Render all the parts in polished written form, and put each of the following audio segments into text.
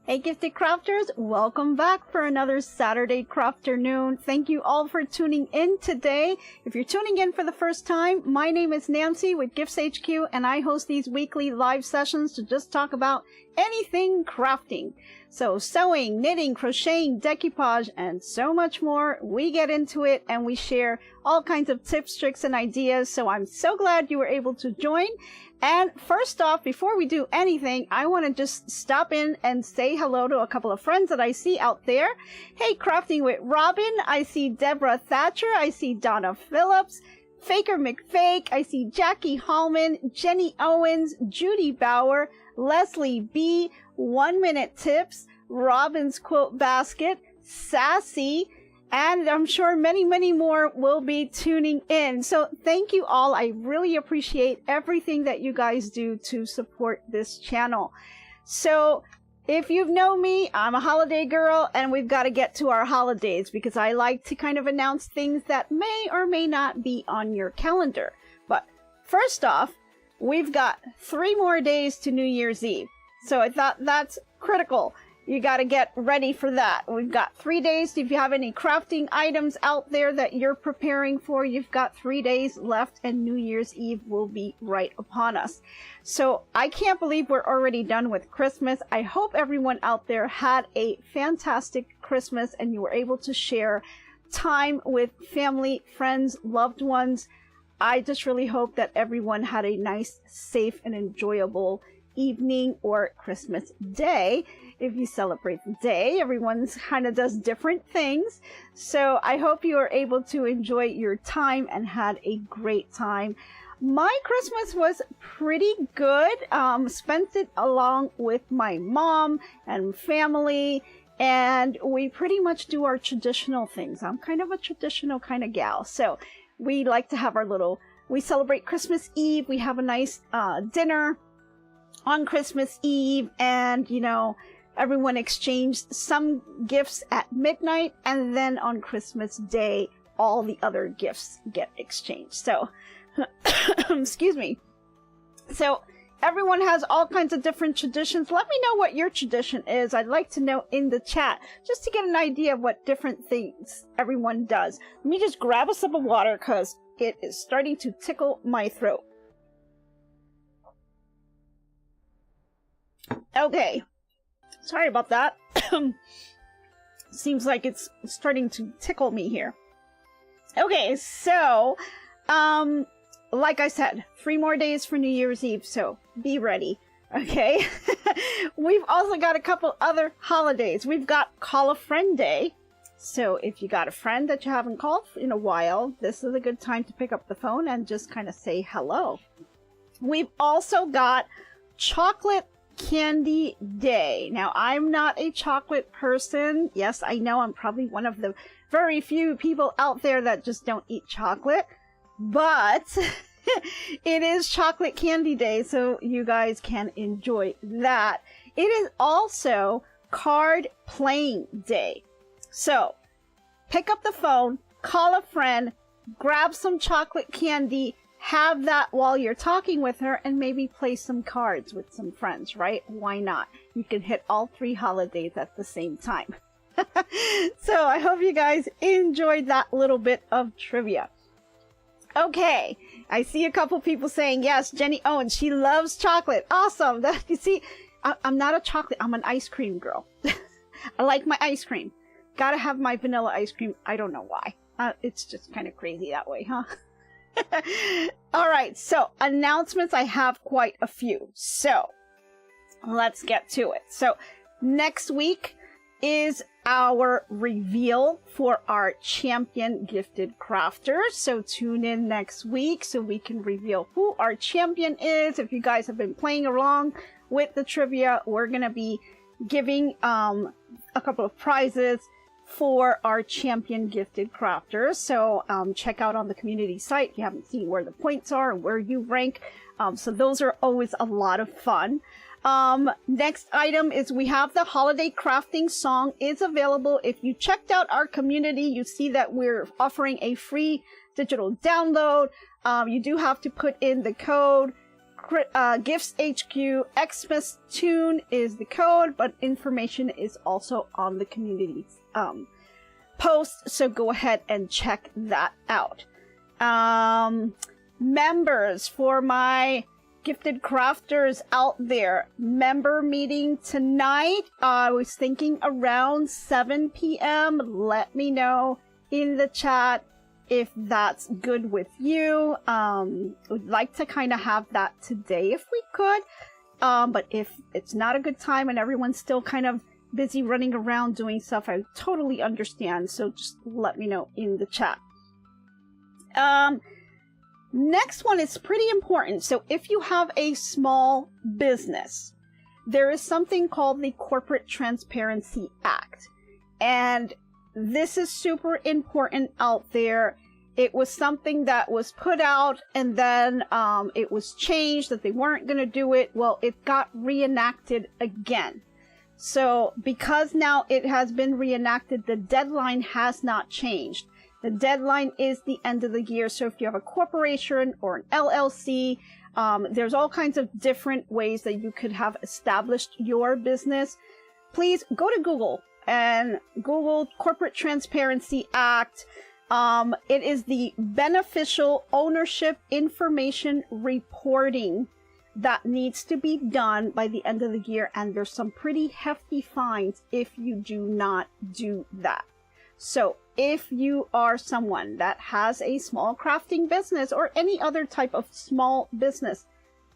Hey Gifted Crafters, welcome back for another Saturday CrafterNoon. Thank you all for tuning in today. If you're tuning in for the first time, my name is Nancy with GiftsHQ and I host these weekly live sessions to just talk about anything crafting. So sewing, knitting, crocheting, decoupage, and so much more. We get into it and we share all kinds of tips, tricks, and ideas. So I'm so glad you were able to join. And first off, before we do anything, I want to just stop in and say hello to a couple of friends that I see out there. Hey, Crafting with Robin. I see Deborah Thatcher. I see Donna Phillips. Faker McFake. I see Jackie Hallman, Jenny Owens, Judy Bauer, Leslie B, 1 Minute Tips, Robin's Quote Basket, Sassy, and I'm sure many, many more will be tuning in. So thank you all. I really appreciate everything that you guys do to support this channel. So if you know me, I'm a holiday girl and we've got to get to our holidays because I like to kind of announce things that may or may not be on your calendar. But first off, we've got 3 more days to New Year's Eve. So I thought that's critical. You got to get ready for that. We've got 3 days. If you have any crafting items out there that you're preparing for, you've got 3 days left and New Year's Eve will be right upon us. So I can't believe we're already done with Christmas. I hope everyone out there had a fantastic Christmas and you were able to share time with family, friends, loved ones. I just really hope that everyone had a nice, safe, and enjoyable evening or Christmas day. If you celebrate the day, everyone's kind of does different things. So I hope you are able to enjoy your time and had a great time. My Christmas was pretty good. Spent it along with my mom and family, and we pretty much do our traditional things. I'm kind of a traditional kind of gal. So we like to have we celebrate Christmas Eve. We have a nice dinner on Christmas Eve, and everyone exchanged some gifts at midnight, and then on Christmas Day, all the other gifts get exchanged. So, excuse me. So, everyone has all kinds of different traditions. Let me know what your tradition is. I'd like to know in the chat, just to get an idea of what different things everyone does. Let me just grab a sip of water, because it is starting to tickle my throat. Okay. Sorry about that. Seems like it's starting to tickle me here. Okay, so, like I said, 3 more days for New Year's Eve, so be ready, okay? We've also got a couple other holidays. We've got Call a Friend Day. So if you got a friend that you haven't called in a while, this is a good time to pick up the phone and just kind of say hello. We've also got Chocolate Candy Day. Now, I'm not a chocolate person. Yes, I know I'm probably one of the very few people out there that just don't eat chocolate, but it is Chocolate Candy Day, so you guys can enjoy that. It is also Card Playing Day. So, pick up the phone, call a friend, grab some chocolate candy, have that while you're talking with her, and maybe play some cards with some friends, right? Why not? You can hit all 3 holidays at the same time. So I hope you guys enjoyed that little bit of trivia. Okay, I see a couple people saying, yes, Jenny Owens, she loves chocolate. Awesome. You see, I'm not a chocolate, I'm an ice cream girl. I like my ice cream. Gotta have my vanilla ice cream. I don't know why. It's just kind of crazy that way, huh? All right, so announcements, I have quite a few. So let's get to it. So next week is our reveal for our champion gifted crafters. So tune in next week so we can reveal who our champion is. If you guys have been playing along with the trivia, we're going to be giving a couple of prizes for our champion gifted crafters. So check out on the community site if you haven't seen where the points are and where you rank. So those are always a lot of fun. Next item is we have the holiday crafting song is available. If you checked out our community, you see that we're offering a free digital download. You do have to put in the code GiftsHQ Xmas tune is the code, but information is also on the community post, so go ahead and check that out. Members, for my gifted crafters out there, member meeting tonight. I was thinking around 7 p.m. Let me know in the chat if that's good with you. Would like to kind of have that today if we could. But if it's not a good time and everyone's still kind of busy running around doing stuff, I totally understand. So just let me know in the chat. Next one is pretty important. So if you have a small business, there is something called the Corporate Transparency Act. And this is super important out there. It was something that was put out and then it was changed that they weren't going to do it. Well, it got reenacted again. So because now it has been reenacted, the deadline has not changed. The deadline is the end of the year. So if you have a corporation or an LLC, there's all kinds of different ways that you could have established your business. Please go to Google and Google Corporate Transparency Act. It is the beneficial ownership information reporting that needs to be done by the end of the year. And there's some pretty hefty fines if you do not do that. So if you are someone that has a small crafting business or any other type of small business,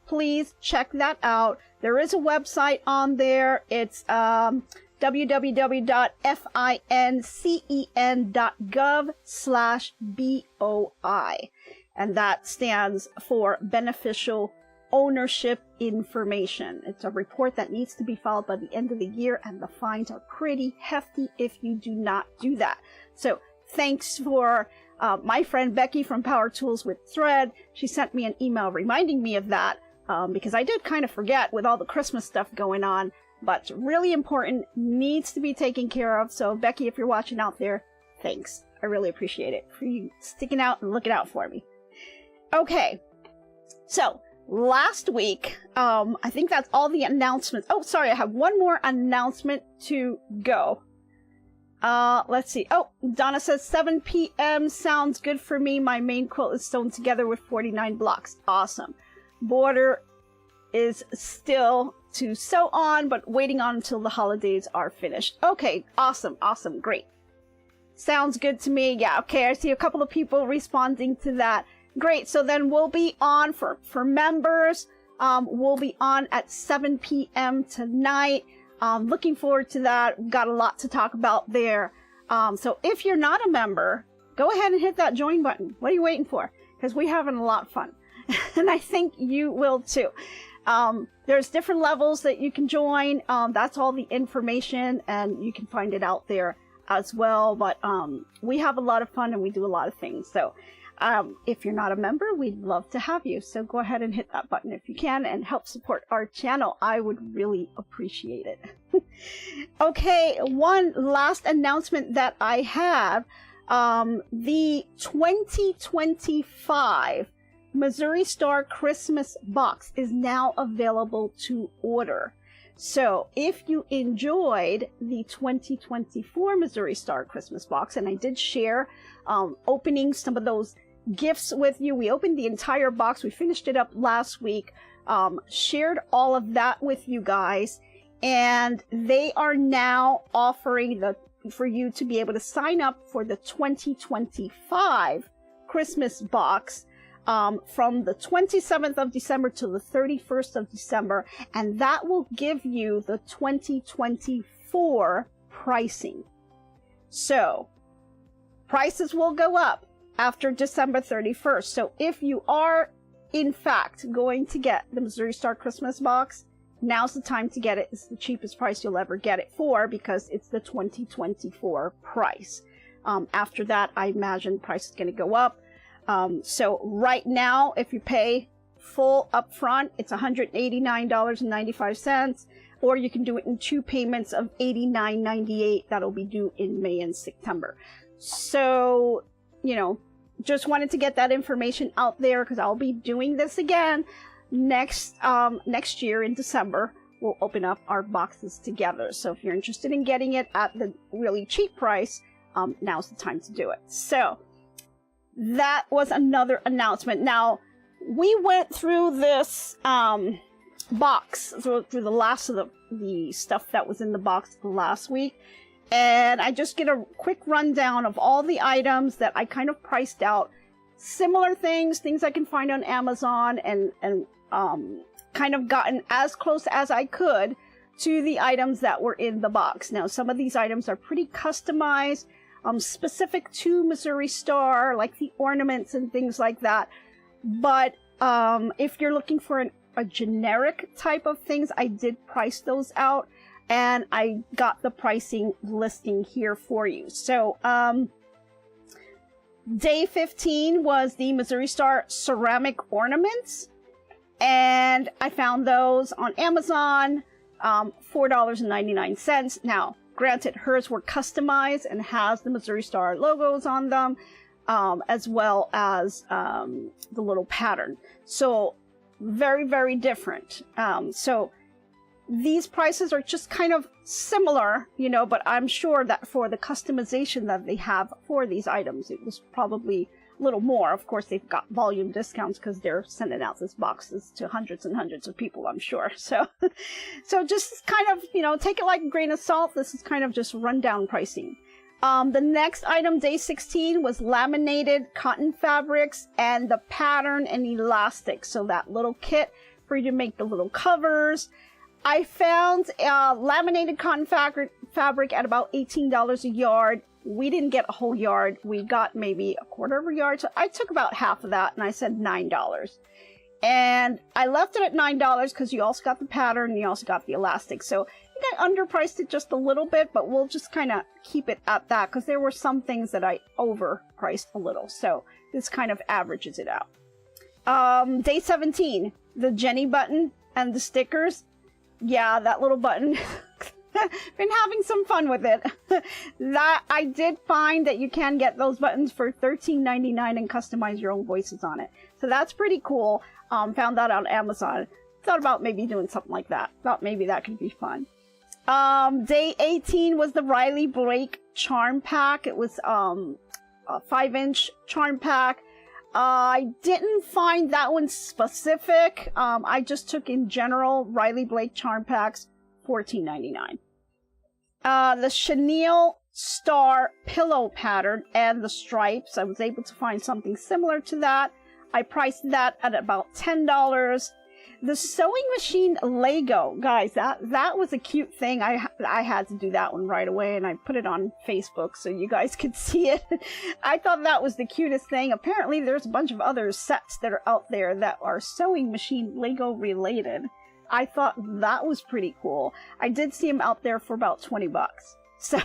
please check that out. There is a website on there. It's www.fincen.gov/BOI. And that stands for Beneficial Ownership Information. It's a report that needs to be filed by the end of the year, and the fines are pretty hefty if you do not do that. So thanks for my friend Becky from Power Tools with Thread. She sent me an email reminding me of that because I did kind of forget with all the Christmas stuff going on, but really important, needs to be taken care of. So Becky, if you're watching out there, thanks. I really appreciate it for you sticking out and looking out for me. Okay, so last week, I think that's all the announcements. Oh, sorry, I have one more announcement to go. Let's see. Oh, Donna says 7 p.m. sounds good for me. My main quilt is sewn together with 49 blocks. Awesome. Border is still to sew on, but waiting on until the holidays are finished. Okay, awesome, awesome, great. Sounds good to me. Yeah, okay, I see a couple of people responding to that. Great, so then we'll be on for members. We'll be on at 7 p.m. tonight. Looking forward to that. We've got a lot to talk about there. So if you're not a member, go ahead and hit that join button. What are you waiting for? Because we're having a lot of fun. And I think you will too. There's different levels that you can join. That's all the information, and you can find it out there as well. But we have a lot of fun and we do a lot of things. So if you're not a member, we'd love to have you. So go ahead and hit that button if you can and help support our channel. I would really appreciate it. Okay, one last announcement that I have. The 2025 Missouri Star Christmas box is now available to order. So if you enjoyed the 2024 Missouri Star Christmas box, and I did share opening some of those gifts with you. We opened the entire box. We finished it up last week, shared all of that with you guys, and they are now offering for you to be able to sign up for the 2025 Christmas box from the 27th of December to the 31st of December, and that will give you the 2024 pricing. So prices will go up after December 31st. So if you are in fact going to get the Missouri Star Christmas box, now's the time to get it. It's the cheapest price you'll ever get it for because it's the 2024 price. After that, I imagine the price is going to go up. So right now, if you pay full upfront, it's $189.95, or you can do it in 2 payments of $89.98. That'll be due in May and September. So, you know, just wanted to get that information out there because I'll be doing this again. next year in December, we'll open up our boxes together. So if you're interested in getting it at the really cheap price, now's the time to do it. So that was another announcement. Now, we went through this box, through the last of the stuff that was in the box last week, and I just get a quick rundown of all the items that I kind of priced out. Similar things I can find on Amazon, and kind of gotten as close as I could to the items that were in the box. Now, some of these items are pretty customized, specific to Missouri Star, like the ornaments and things like that. But if you're looking for a generic type of things, I did price those out, and I got the pricing listing here for you. So day 15 was the Missouri Star ceramic ornaments, and I found those on Amazon, $4.99. Now, granted, hers were customized and has the Missouri Star logos on them, as well as the little pattern. So very, very different. So these prices are just kind of similar, you know, but I'm sure that for the customization that they have for these items, it was probably a little more. Of course, they've got volume discounts because they're sending out these boxes to hundreds and hundreds of people, I'm sure. So, so just kind of, you know, take it like a grain of salt. This is kind of just rundown pricing. The next item, day 16, was laminated cotton fabrics and the pattern and elastic. So that little kit for you to make the little covers. I found laminated cotton fabric at about $18 a yard. We didn't get a whole yard. We got maybe a quarter of a yard. So I took about half of that, and I said $9. And I left it at $9 because you also got the pattern and you also got the elastic. So I think I underpriced it just a little bit, but we'll just kind of keep it at that because there were some things that I overpriced a little. So this kind of averages it out. Day 17, the Jenny button and the stickers. Yeah, that little button. Been having some fun with it. That I did find that you can get those buttons for $13.99 and customize your own voices on it. So that's pretty cool. Found that on Amazon. Thought about maybe doing something like that. Thought maybe that could be fun. Day 18 was the Riley Blake charm pack. It was a 5-inch charm pack. I didn't find that one specific. I just took in general Riley Blake charm packs, $14.99. The chenille star pillow pattern and the stripes, I was able to find something similar to that. I priced that at about $10. The sewing machine Lego, guys, that was a cute thing. I had to do that one right away, and I put it on Facebook so you guys could see it. I thought that was the cutest thing. Apparently, there's a bunch of other sets that are out there that are sewing machine Lego related. I thought that was pretty cool. I did see them out there for about $20. So,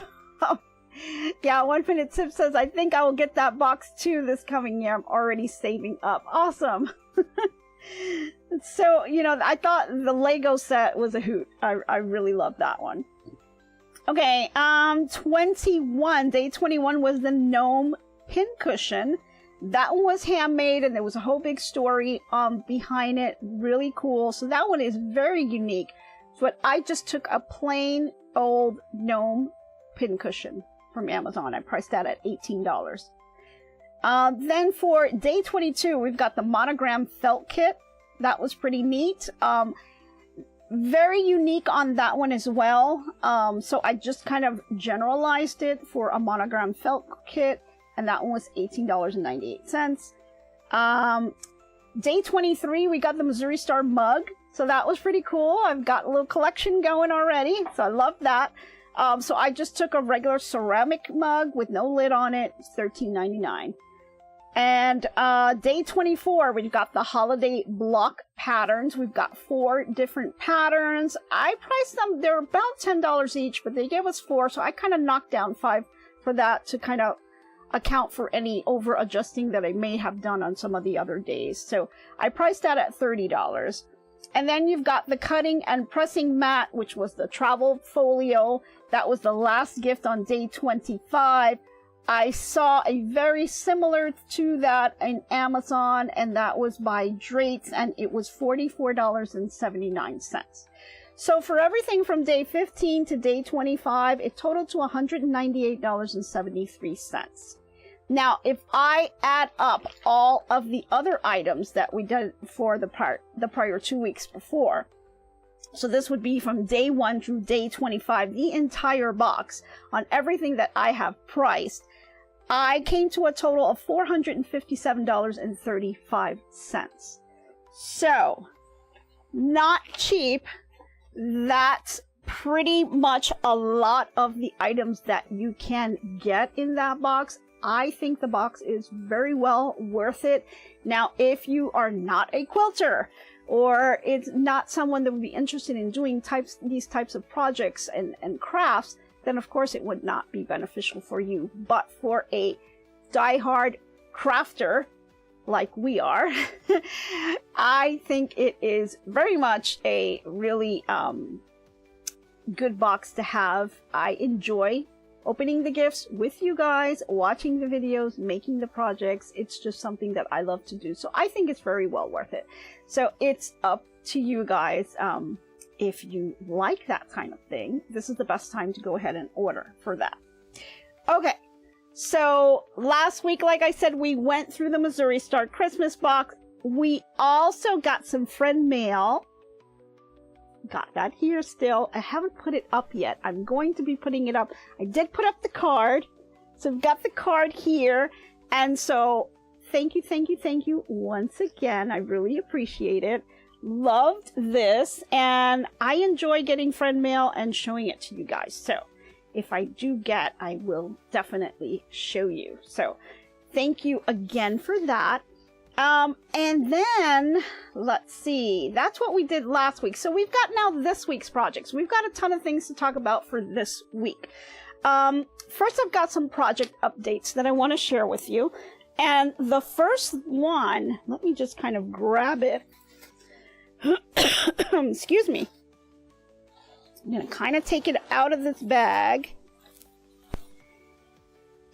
yeah, 1 Minute Tip says, I think I will get that box too this coming year. I'm already saving up. Awesome. So, you know, I thought the Lego set was a hoot. I really love that one. Okay, day 21 was the gnome pincushion. That one was handmade, and there was a whole big story behind it. Really cool. So that one is very unique. But I just took a plain old gnome pincushion from Amazon. I priced that at $18. Then for day 22, we've got the monogram felt kit. That was pretty neat. Very unique on that one as well. So I just kind of generalized it for a monogram felt kit, and that one was $18.98. Day 23, we got the Missouri Star mug. So that was pretty cool. I've got a little collection going already, so I love that. So I just took a regular ceramic mug with no lid on it. It's $13.99. And day 24, we've got the holiday block patterns. We've got 4 different patterns. I priced them, they're about $10 each, but they gave us 4, so I kind of knocked down 5 for that to kind of account for any over adjusting that I may have done on some of the other days. So I priced that at $30. And then you've got the cutting and pressing mat, which was the travel folio. That was the last gift on day 25. I saw a very similar to that in Amazon, and that was by Drates, and it was $44.79. So for everything from day 15 to day 25, it totaled to $198.73. Now, if I add up all of the other items that we did for the prior 2 weeks before, so this would be from day 1 through day 25, the entire box on everything that I have priced, I came to a total of $457.35. So, not cheap. That's pretty much a lot of the items that you can get in that box. I think the box is very well worth it. Now, if you are not a quilter, or it's not someone that would be interested in doing these types of projects and crafts, then of course it would not be beneficial for you. But for a diehard crafter like we are, I think it is very much a really good box to have. I enjoy opening the gifts with you guys, watching the videos, making the projects. It's just something that I love to do. So I think it's very well worth it. So it's up to you guys. If you like that kind of thing, this is the best time to go ahead and order for that. Okay. So last week, like I said, we went through the Missouri Star Christmas box. We also got some friend mail. Got that here still. I haven't put it up yet. I'm going to be putting it up. I did put up the card. So I've got the card here. And so thank you once again. I really appreciate it. Loved this. And I enjoy getting friend mail and showing it to you guys. So if I do get, I will definitely show you. So thank you again for that. And then let's see, that's what we did last week. So we've got now this week's projects. We've got a ton of things to talk about for this week. First, I've got some project updates that I want to share with you. And the first one, let me just kind of grab it. Excuse me. I'm going to kind of take it out of this bag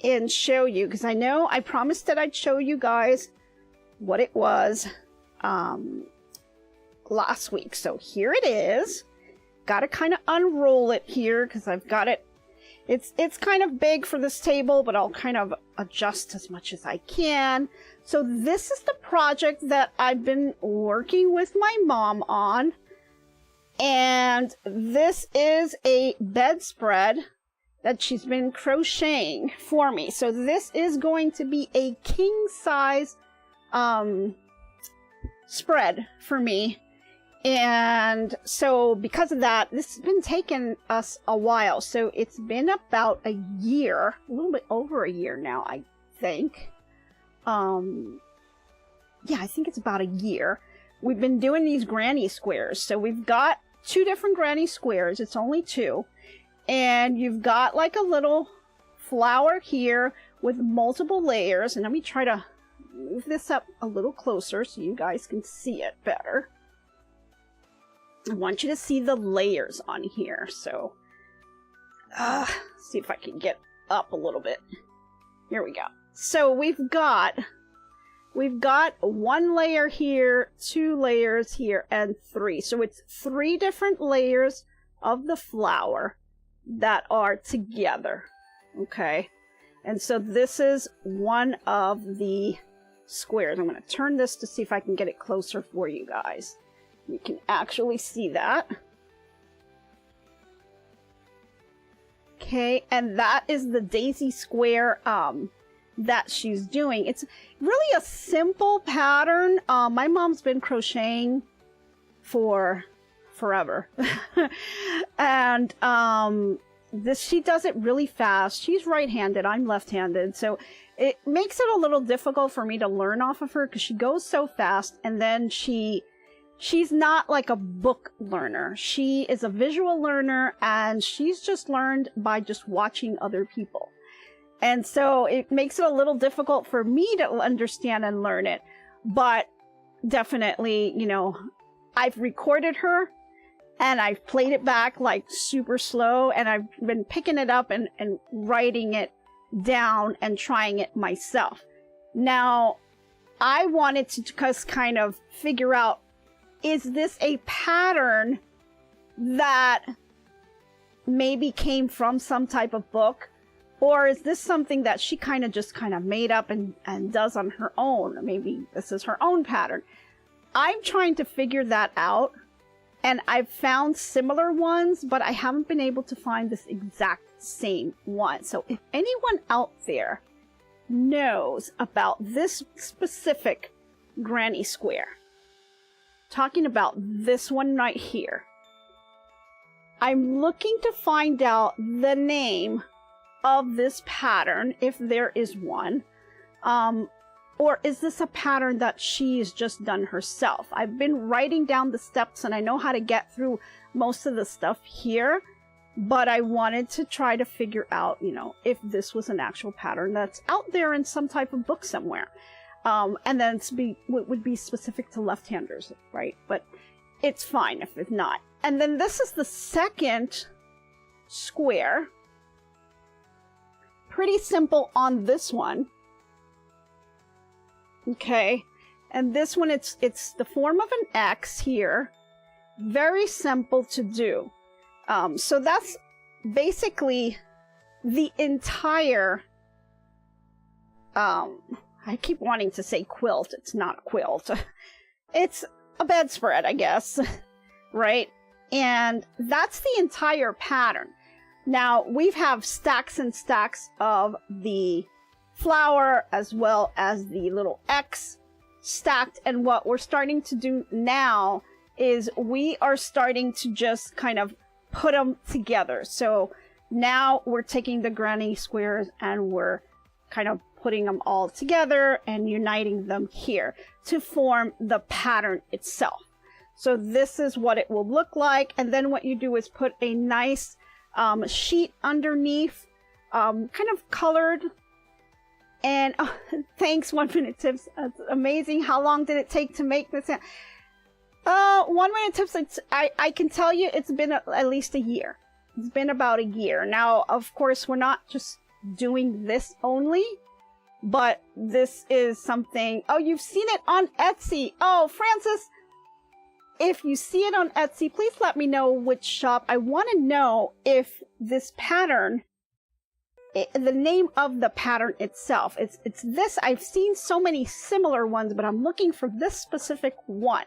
and show you, because I know I promised that I'd show you guys what it was last week. So here it is. Got to kind of unroll it here because I've got it. It's kind of big for this table, but I'll kind of adjust as much as I can. So this is the project that I've been working with my mom on. And this is a bedspread that she's been crocheting for me. So this is going to be a king size spread for me. And so because of that, this has been taking us a while. So it's been about a year, a little bit over a year now, I think. Yeah, I think it's about a year. We've been doing these granny squares. So we've got 2 different granny squares. It's only 2. And you've got like a little flower here with multiple layers. And let me try to move this up a little closer so you guys can see it better. I want you to see the layers on here. So, see if I can get up a little bit. Here we go. So we've got 1 layer here, 2 layers here, and 3. So it's 3 different layers of the flower that are together. Okay. And so this is one of the squares. I'm going to turn this to see if I can get it closer for you guys. You can actually see that. Okay, and that is the daisy square that she's doing. It's really a simple pattern. My mom's been crocheting for forever. And she does it really fast. She's right-handed, I'm left-handed, so it makes it a little difficult for me to learn off of her because she goes so fast, and then she's not like a book learner. She is a visual learner, and she's just learned by just watching other people. And so it makes it a little difficult for me to understand and learn it. But definitely, you know, I've recorded her and I've played it back like super slow, and I've been picking it up and writing it down and trying it myself. Now, I wanted to just kind of figure out, is this a pattern that maybe came from some type of book? Or is this something that she just made up and does on her own? Maybe this is her own pattern. I'm trying to figure that out. And I've found similar ones, but I haven't been able to find this exact same one. So if anyone out there knows about this specific granny square, talking about this one right here, I'm looking to find out the name of this pattern, if there is one, or is this a pattern that she's just done herself? I've been writing down the steps and I know how to get through most of the stuff here, but I wanted to try to figure out, you know, if this was an actual pattern that's out there in some type of book somewhere. And then would be specific to left-handers, right? But it's fine if it's not. And then this is the second square. Pretty simple on this one. Okay. And this one, it's the form of an X here. Very simple to do. So that's basically the entire, I keep wanting to say quilt. It's not a quilt. It's a bedspread, I guess. Right? And that's the entire pattern. Now, we have stacks and stacks of the flower as well as the little X stacked. And what we're starting to do now is we are starting to just kind of put them together. So now we're taking the granny squares and we're kind of putting them all together and uniting them here to form the pattern itself. So this is what it will look like. And then what you do is put a nice sheet underneath, kind of colored. And thanks, 1 Minute Tips. That's amazing. How long did it take to make this? 1 Minute Tips. I can tell you it's been at least a year. It's been about a year. Now, of course, we're not just doing this only, but this is something. Oh, you've seen it on Etsy. Oh, Francis. If you see it on Etsy, please let me know which shop. I want to know if this pattern, the name of the pattern itself. It's this. I've seen so many similar ones, but I'm looking for this specific one.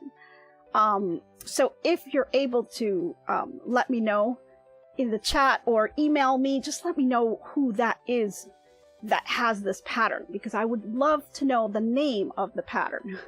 So if you're able to let me know in the chat or email me, just let me know who that is that has this pattern, because I would love to know the name of the pattern.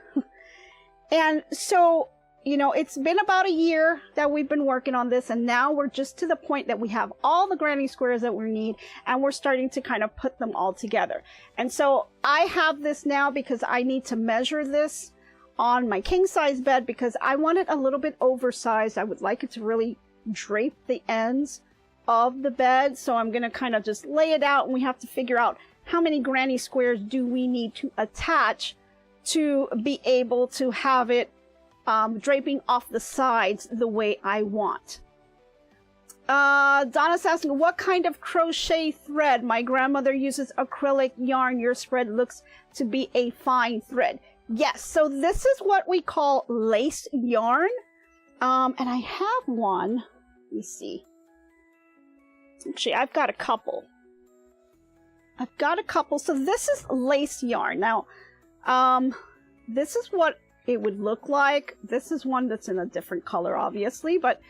And so, you know, it's been about a year that we've been working on this, and now we're just to the point that we have all the granny squares that we need, and we're starting to kind of put them all together. And so I have this now because I need to measure this on my king size bed, because I want it a little bit oversized. I would like it to really drape the ends of the bed. So I'm going to kind of just lay it out, and we have to figure out how many granny squares do we need to attach to be able to have it draping off the sides the way I want. Donna's asking, what kind of crochet thread? My grandmother uses acrylic yarn. Your spread looks to be a fine thread. Yes, so this is what we call lace yarn. And I have one. Let me see. Actually, I've got a couple. So this is lace yarn. Now, this is what it would look like. This is one that's in a different color, obviously, but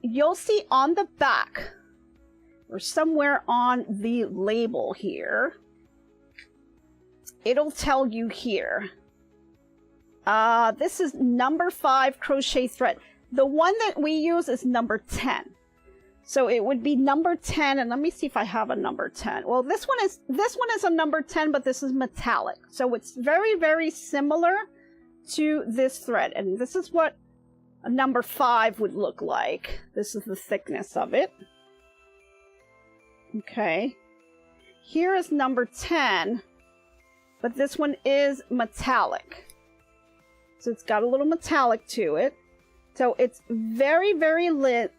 you'll see on the back or somewhere on the label here, it'll tell you here. This is number 5 crochet thread. The one that we use is number 10. So it would be number 10, and let me see if I have a number 10. Well, this one is a number 10, but this is metallic. So it's very, very similar to this thread, and this is what a number 5 would look like. This is the thickness of it. Okay. Here is number 10, but this one is metallic. So it's got a little metallic to it. So it's very, very light.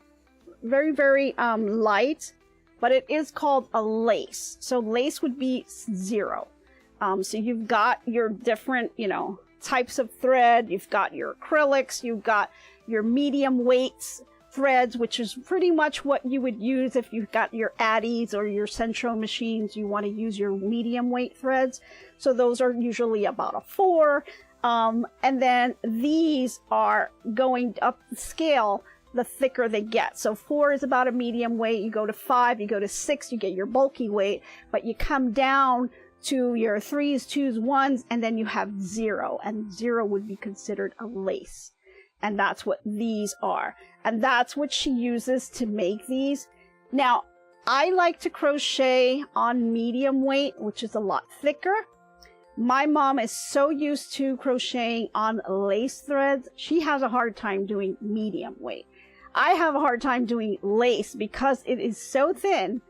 but it is called a lace. So lace would be 0. So you've got your different, you know, types of thread. You've got your acrylics, you've got your medium weights threads, which is pretty much what you would use if you've got your Addies or your Centro machines. You want to use your medium weight threads. So those are usually about a 4. And then these are going up the scale the thicker they get. So 4 is about a medium weight. You go to 5, you go to 6, you get your bulky weight, but you come down to your 3s, 2s, 1s, and then you have 0, and 0 would be considered a lace. And that's what these are. And that's what she uses to make these. Now, I like to crochet on medium weight, which is a lot thicker. My mom is so used to crocheting on lace threads, she has a hard time doing medium weight. I have a hard time doing lace because it is so thin.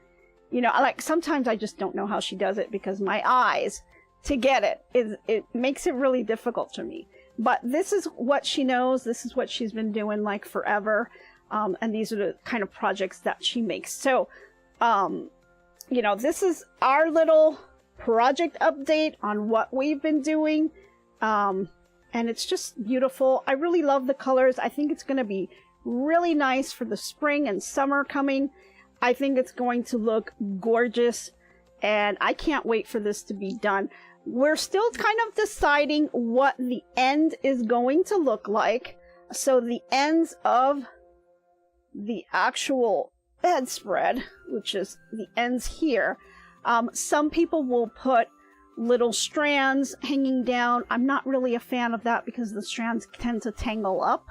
You know, like sometimes I just don't know how she does it because my eyes to get it makes it really difficult for me. But this is what she knows. This is what she's been doing like forever. And these are the kind of projects that she makes. So, you know, this is our little project update on what we've been doing. And it's just beautiful. I really love the colors. I think it's going to be really nice for the spring and summer coming. I think it's going to look gorgeous. And I can't wait for this to be done. We're still kind of deciding what the end is going to look like. So the ends of the actual bedspread, which is the ends here, some people will put little strands hanging down. I'm not really a fan of that because the strands tend to tangle up.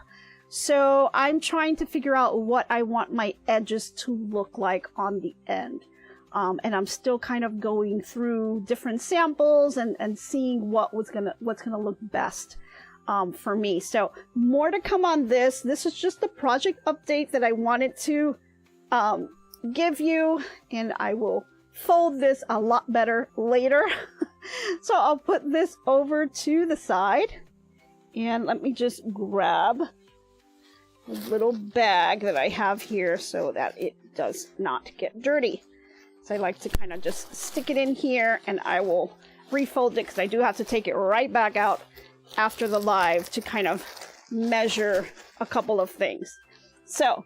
So I'm trying to figure out what I want my edges to look like on the end. And I'm still kind of going through different samples and seeing what's gonna look best for me. So more to come on this. This is just the project update that I wanted to give you, and I will fold this a lot better later. So I'll put this over to the side, and let me just grab a little bag that I have here so that it does not get dirty. So I like to kind of just stick it in here, and I will refold it because I do have to take it right back out after the live to kind of measure a couple of things. So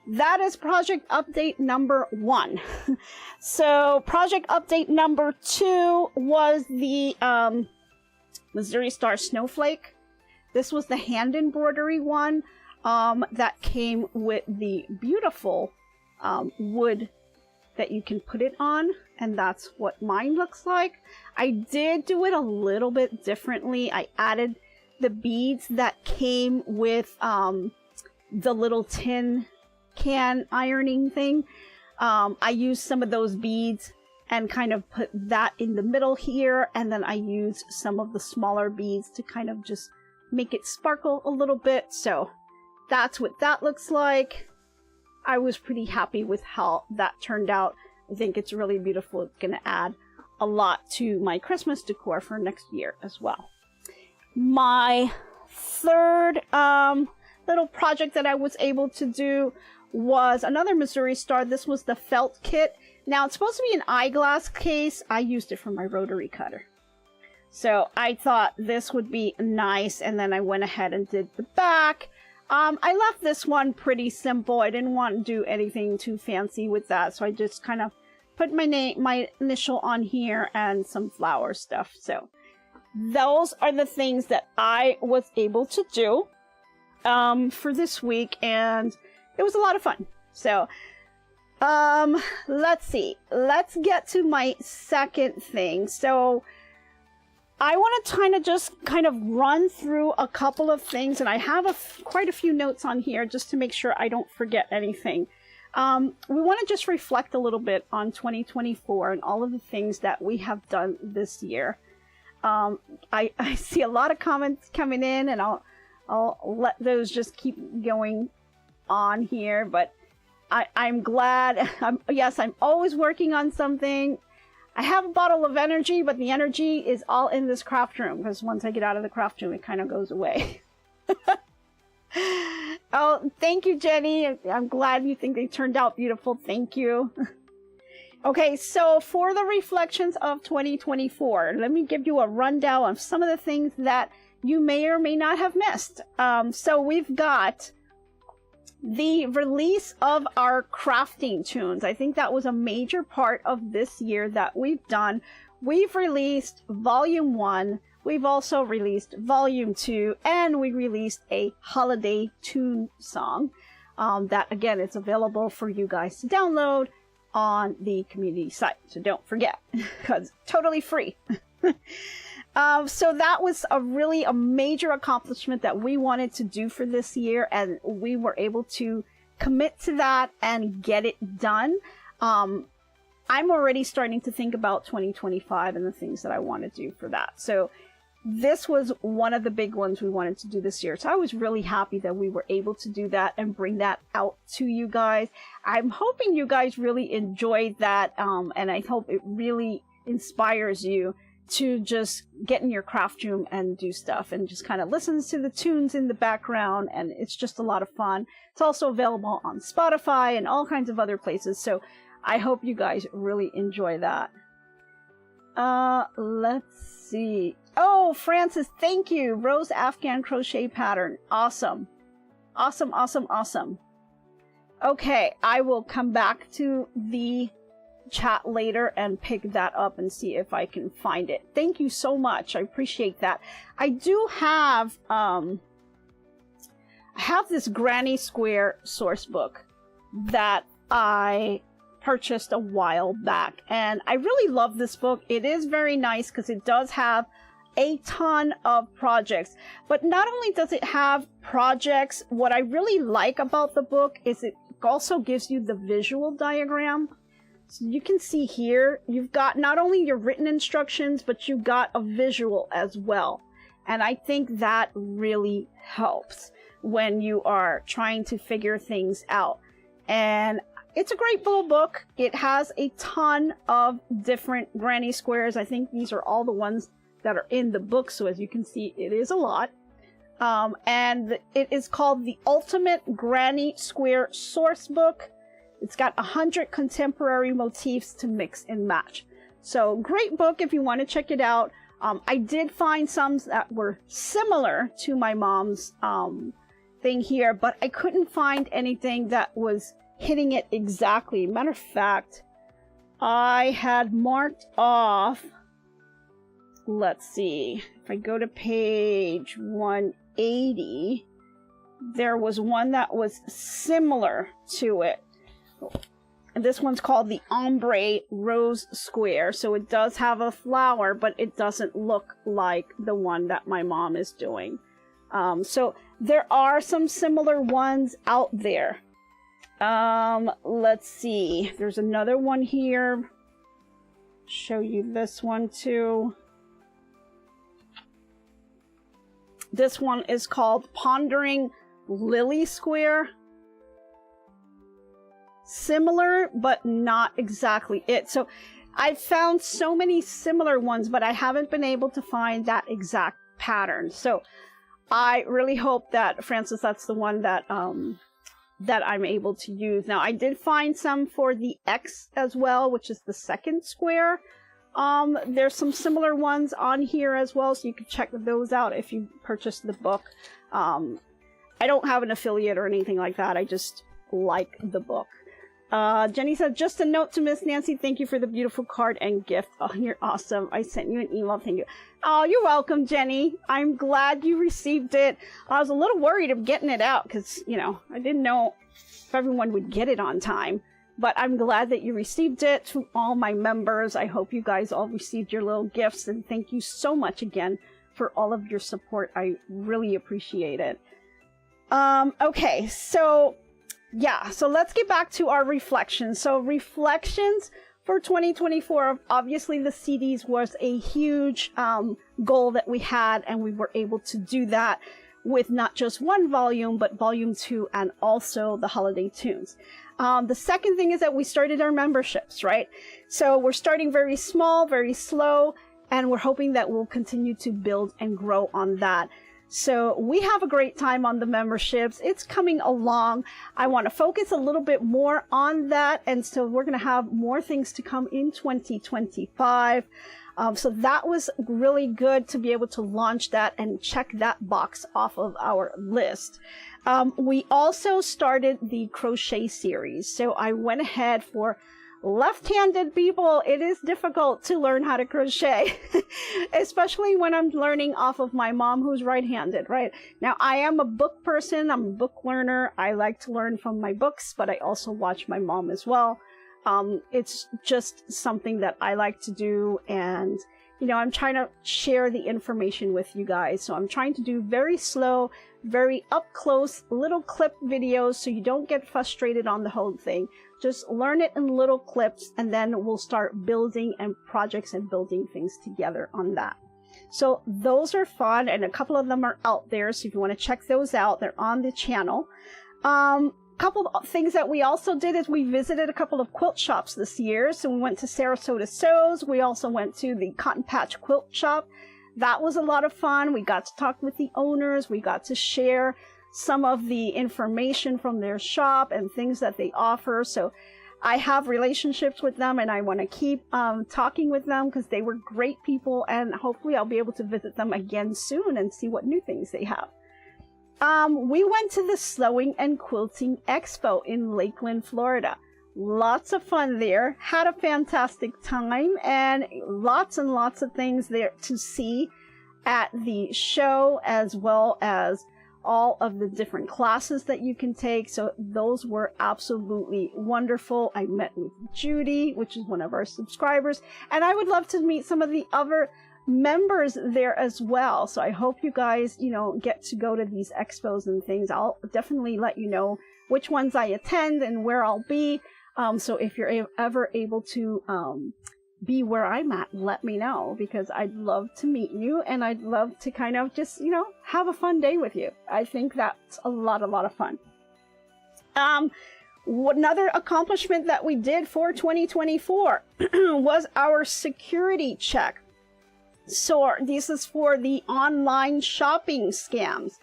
that is project update number 1. So project update number 2 was the Missouri Star Snowflake. This was the hand embroidery one that came with the beautiful wood that you can put it on, and that's what mine looks like. I did do it a little bit differently. I added the beads that came with the little tin can ironing thing. I used some of those beads and kind of put that in the middle here, and then I used some of the smaller beads to kind of just make it sparkle a little bit. So that's what that looks like. I was pretty happy with how that turned out. I think it's really beautiful. It's going to add a lot to my Christmas decor for next year as well. My third little project that I was able to do was another Missouri Star. This was the felt kit. Now, it's supposed to be an eyeglass case. I used it for my rotary cutter. So I thought this would be nice, and then I went ahead and did the back. I left this one pretty simple. I didn't want to do anything too fancy with that, so I just kind of put my initial on here and some flower stuff. So those are the things that I was able to do for this week, and it was a lot of fun. So let's see. Let's get to my second thing. So I want to kind of run through a couple of things, and I have quite a few notes on here just to make sure I don't forget anything. We want to just reflect a little bit on 2024 and all of the things that we have done this year. I see a lot of comments coming in, and I'll let those just keep going on here, but I'm glad. Yes, I'm always working on something. I have a bottle of energy, but the energy is all in this craft room, because once I get out of the craft room, it kind of goes away. Oh, thank you, Jenny. I'm glad you think they turned out beautiful. Thank you. Okay, so for the reflections of 2024, let me give you a rundown of some of the things that you may or may not have missed. So we've got the release of our crafting tunes. I think that was a major part of this year that we've done. We've released volume 1. We've also released volume 2, and we released a holiday tune song. That again, it's available for you guys to download on the community site. So don't forget, because it's totally free. So that was a major accomplishment that we wanted to do for this year, and we were able to commit to that and get it done. I'm already starting to think about 2025 and the things that I want to do for that. So this was one of the big ones we wanted to do this year. So I was really happy that we were able to do that and bring that out to you guys. I'm hoping you guys really enjoyed that, and I hope it really inspires you to just get in your craft room and do stuff and just kind of listen to the tunes in the background, and it's just a lot of fun. It's also available on Spotify and all kinds of other places, so I hope you guys really enjoy that. Let's see. Oh, Francis, thank you. Rose Afghan crochet pattern. Awesome. Awesome, awesome, awesome. Okay, I will come back to the chat later and pick that up and see if I can find it. Thank you so much. I appreciate that. I do have this granny square source book that I purchased a while back, and I really love this book. It is very nice because it does have a ton of projects, but not only does it have projects, what I really like about the book is it also gives you the visual diagram. So you can see here, you've got not only your written instructions, but you've got a visual as well. And I think that really helps when you are trying to figure things out. And it's a great little book. It has a ton of different granny squares. I think these are all the ones that are in the book. So as you can see, it is a lot. And it is called the Ultimate Granny Square Source Book. It's got 100 contemporary motifs to mix and match. So great book if you want to check it out. I did find some that were similar to my mom's thing here, but I couldn't find anything that was hitting it exactly. Matter of fact, I had marked off, let's see, if I go to page 180, there was one that was similar to it. And this one's called the Ombre Rose Square. So it does have a flower, but it doesn't look like the one that my mom is doing. So there are some similar ones out there. Let's see. There's another one here. Show you this one too. This one is called Pondering Lily Square. Similar, but not exactly it. So I found so many similar ones, but I haven't been able to find that exact pattern. So I really hope that, Francis, that's the one that that I'm able to use. Now, I did find some for the X as well, which is the second square. There's some similar ones on here as well, so you can check those out if you purchase the book. I don't have an affiliate or anything like that. I just like the book. Jenny said, just a note to Miss Nancy. Thank you for the beautiful card and gift. Oh, you're awesome. I sent you an email. Thank you. Oh, you're welcome, Jenny. I'm glad you received it. I was a little worried of getting it out because, you know, I didn't know if everyone would get it on time. But I'm glad that you received it. To all my members, I hope you guys all received your little gifts. And thank you so much again for all of your support. I really appreciate it. Okay, so yeah, so let's get back to our reflections. So reflections for 2024, obviously the CDs was a huge goal that we had, and we were able to do that with not just one volume, but volume 2 and also the holiday tunes. The second thing is that we started our memberships, right? So we're starting very small, very slow, and we're hoping that we'll continue to build and grow on that. So we have a great time on the memberships. It's coming along. I want to focus a little bit more on that. And so we're going to have more things to come in 2025. So that was really good to be able to launch that and check that box off of our list. We also started the crochet series. So I went ahead for left-handed people. It is difficult to learn how to crochet, especially when I'm learning off of my mom who's right-handed, right? Now, I am a book person. I'm a book learner. I like to learn from my books, but I also watch my mom as well. It's just something that I like to do, and you know, I'm trying to share the information with you guys. So I'm trying to do very slow, very up close little clip videos so you don't get frustrated on the whole thing. Just learn it in little clips, and then we'll start building and projects and building things together on that. So those are fun, and a couple of them are out there. So if you want to check those out, they're on the channel. Couple of things that we also did is we visited a couple of quilt shops this year. So we went to Sarasota Sews. We also went to the Cotton Patch Quilt Shop. That was a lot of fun. We got to talk with the owners. We got to share some of the information from their shop and things that they offer. So I have relationships with them, and I want to keep talking with them because they were great people, and hopefully I'll be able to visit them again soon and see what new things they have. We went to the Sewing and Quilting Expo in Lakeland, Florida. Lots of fun there. Had a fantastic time, and lots of things there to see at the show, as well as all of the different classes that you can take. So those were absolutely wonderful. I met with Judy, which is one of our subscribers, and I would love to meet some of the other members there as well. So I hope you guys, you know, get to go to these expos and things. I'll definitely let you know which ones I attend and where I'll be. So if you're ever able to be where I'm at, let me know, because I'd love to meet you, and I'd love to kind of just, you know, have a fun day with you. I think that's a lot of fun. Another accomplishment that we did for 2024 was our security check. So this is for the online shopping scams.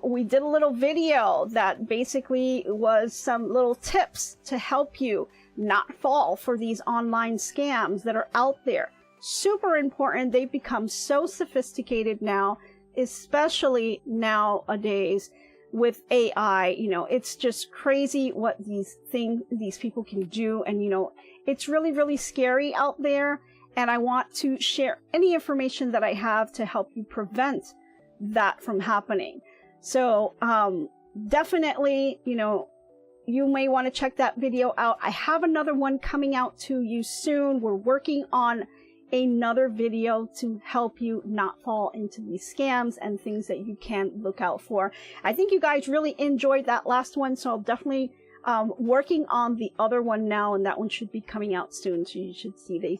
We did a little video that basically was some little tips to help you not fall for these online scams that are out there. Super important. They've become so sophisticated now, especially nowadays with AI. You know, it's just crazy what these people can do. And, you know, it's really scary out there. And I want to share any information that I have to help you prevent that from happening. So definitely, you know, you may want to check that video out. I have another one coming out to you soon. We're working on another video to help you not fall into these scams and things that you can look out for. I think you guys really enjoyed that last one, so I'll definitely working on the other one now, and that one should be coming out soon, so you should see these.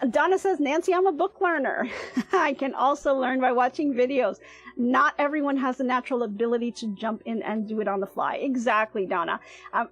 Donna says, Nancy, I'm a book learner. I can also learn by watching videos. Not everyone has the natural ability to jump in and do it on the fly. Exactly, Donna.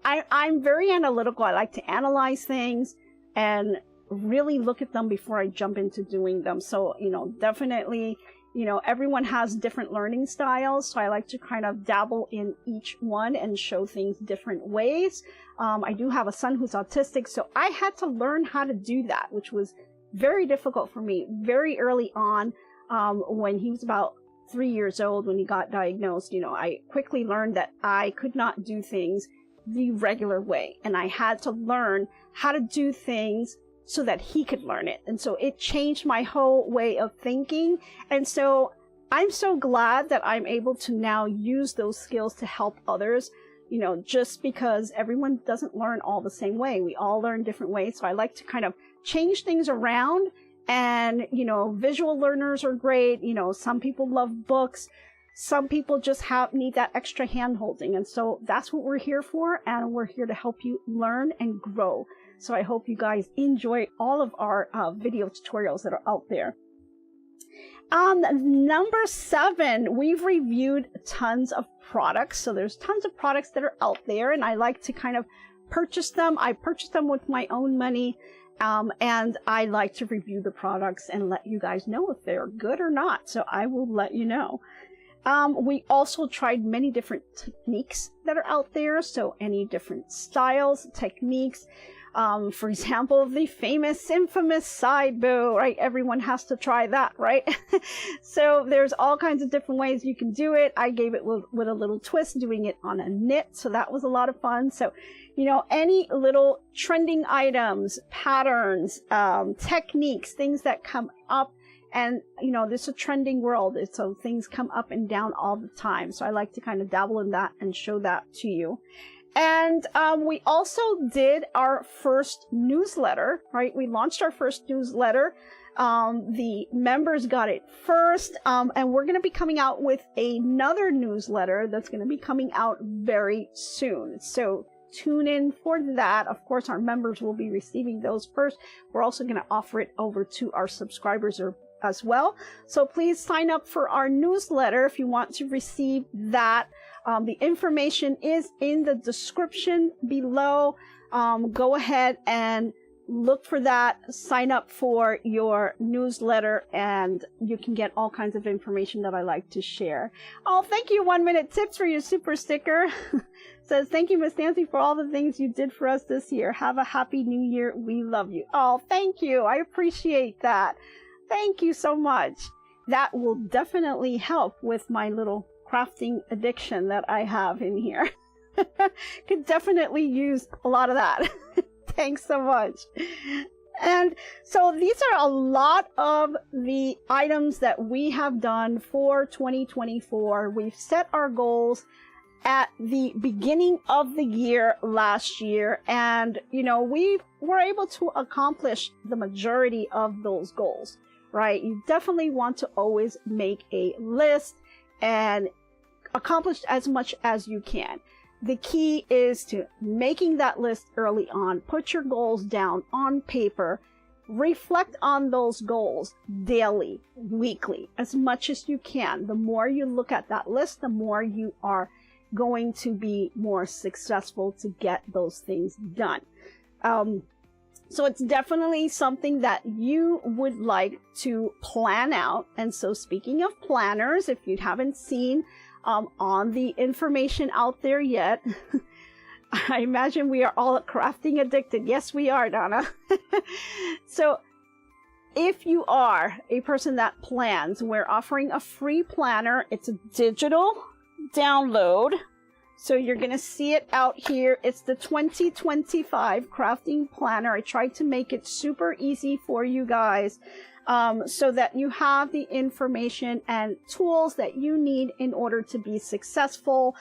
I'm very analytical. I like to analyze things and really look at them before I jump into doing them. So, you know, definitely, you know, everyone has different learning styles. So I like to kind of dabble in each one and show things different ways. I do have a son who's autistic, so I had to learn how to do that, which was very difficult for me very early on. When he was about 3 years old, when he got diagnosed, you know, I quickly learned that I could not do things the regular way, and I had to learn how to do things so that he could learn it. And so it changed my whole way of thinking. And so I'm so glad that I'm able to now use those skills to help others, you know, just because everyone doesn't learn all the same way. We all learn different ways. So I like to kind of change things around. And, you know, visual learners are great. You know, some people love books. Some people just need that extra hand holding. And so that's what we're here for. And we're here to help you learn and grow. So I hope you guys enjoy all of our video tutorials that are out there. Number 7, we've reviewed tons of products. So there's tons of products that are out there, and I like to kind of purchase them. I purchase them with my own money, And I like to review the products and let you guys know if they're good or not. So I will let you know. We also tried many different techniques that are out there. So any different styles, techniques. For example, the famous, infamous side bow, right? Everyone has to try that, right? So there's all kinds of different ways you can do it. I gave it with a little twist, doing it on a knit. So that was a lot of fun. So, you know, any little trending items, patterns, techniques, things that come up. And, you know, this is a trending world. So things come up and down all the time. So I like to kind of dabble in that and show that to you. And we also did our first newsletter, right? We launched our first newsletter. The members got it first. And we're going to be coming out with another newsletter that's going to be coming out very soon. So tune in for that. Of course, our members will be receiving those first. We're also going to offer it over to our subscribers as well. So please sign up for our newsletter if you want to receive that. The information is in the description below. Go ahead and look for that. Sign up for your newsletter and you can get all kinds of information that I like to share. Oh, thank you, 1 Minute Tips, for your super sticker. Says, thank you, Miss Nancy, for all the things you did for us this year. Have a happy new year. We love you. Oh, thank you. I appreciate that. Thank you so much. That will definitely help with my little crafting addiction that I have in here. Could definitely use a lot of that. Thanks so much. And so these are a lot of the items that we have done for 2024. We've set our goals at the beginning of the year last year, and you know, we were able to accomplish the majority of those goals, right? You definitely want to always make a list and accomplish as much as you can. The key is to making that list early on. Put your goals down on paper. Reflect on those goals daily, weekly, as much as you can. The more you look at that list, the more you are going to be more successful to get those things done. So it's definitely something that you would like to plan out. And so speaking of planners, if you haven't seen on the information out there yet, I imagine we are all crafting addicted. Yes, we are, Donna. So if you are a person that plans, we're offering a free planner. It's a digital download. So you're going to see it out here. It's the 2025 Crafting Planner. I tried to make it super easy for you guys so that you have the information and tools that you need in order to be successful.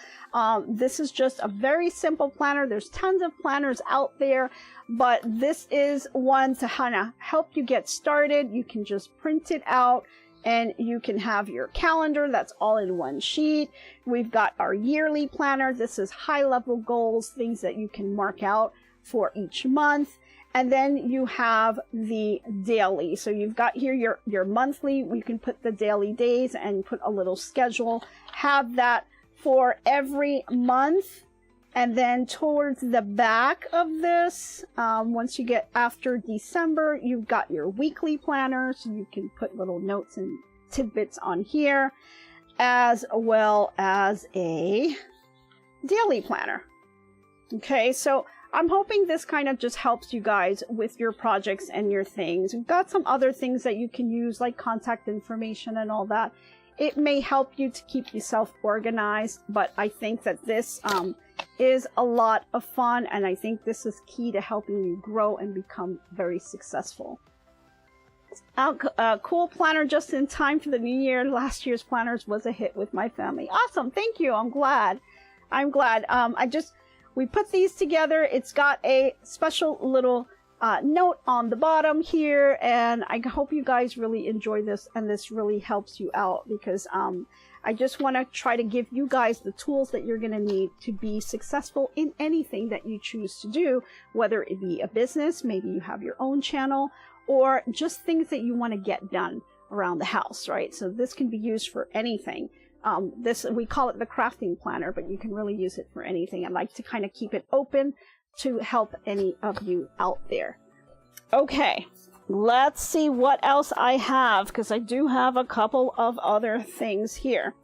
This is just a very simple planner. There's tons of planners out there, but this is one to kind of help you get started. You can just print it out and you can have your calendar. That's all in one sheet. We've got our yearly planner. This is high-level goals, things that you can mark out for each month. And then you have the daily. So you've got here your monthly. We can put the daily days and put a little schedule. Have that for every month. And then towards the back of this, once you get after December, you've got your weekly planner. So you can put little notes and tidbits on here, as well as a daily planner. Okay, so I'm hoping this kind of just helps you guys with your projects and your things. We've got some other things that you can use, like contact information and all that. It may help you to keep yourself organized, but I think that this is a lot of fun, and I think this is key to helping you grow and become very successful. Cool planner just in time for the new year. Last year's planners was a hit with my family. Awesome, thank you. I'm glad. We put these together. It's got a special little note on the bottom here, and I hope you guys really enjoy this, and this really helps you out, because I just want to try to give you guys the tools that you're going to need to be successful in anything that you choose to do, whether it be a business, maybe you have your own channel, or just things that you want to get done around the house, right? So this can be used for anything. We call it the crafting planner, but you can really use it for anything. I like to kind of keep it open to help any of you out there. Okay, let's see what else I have, because I do have a couple of other things here.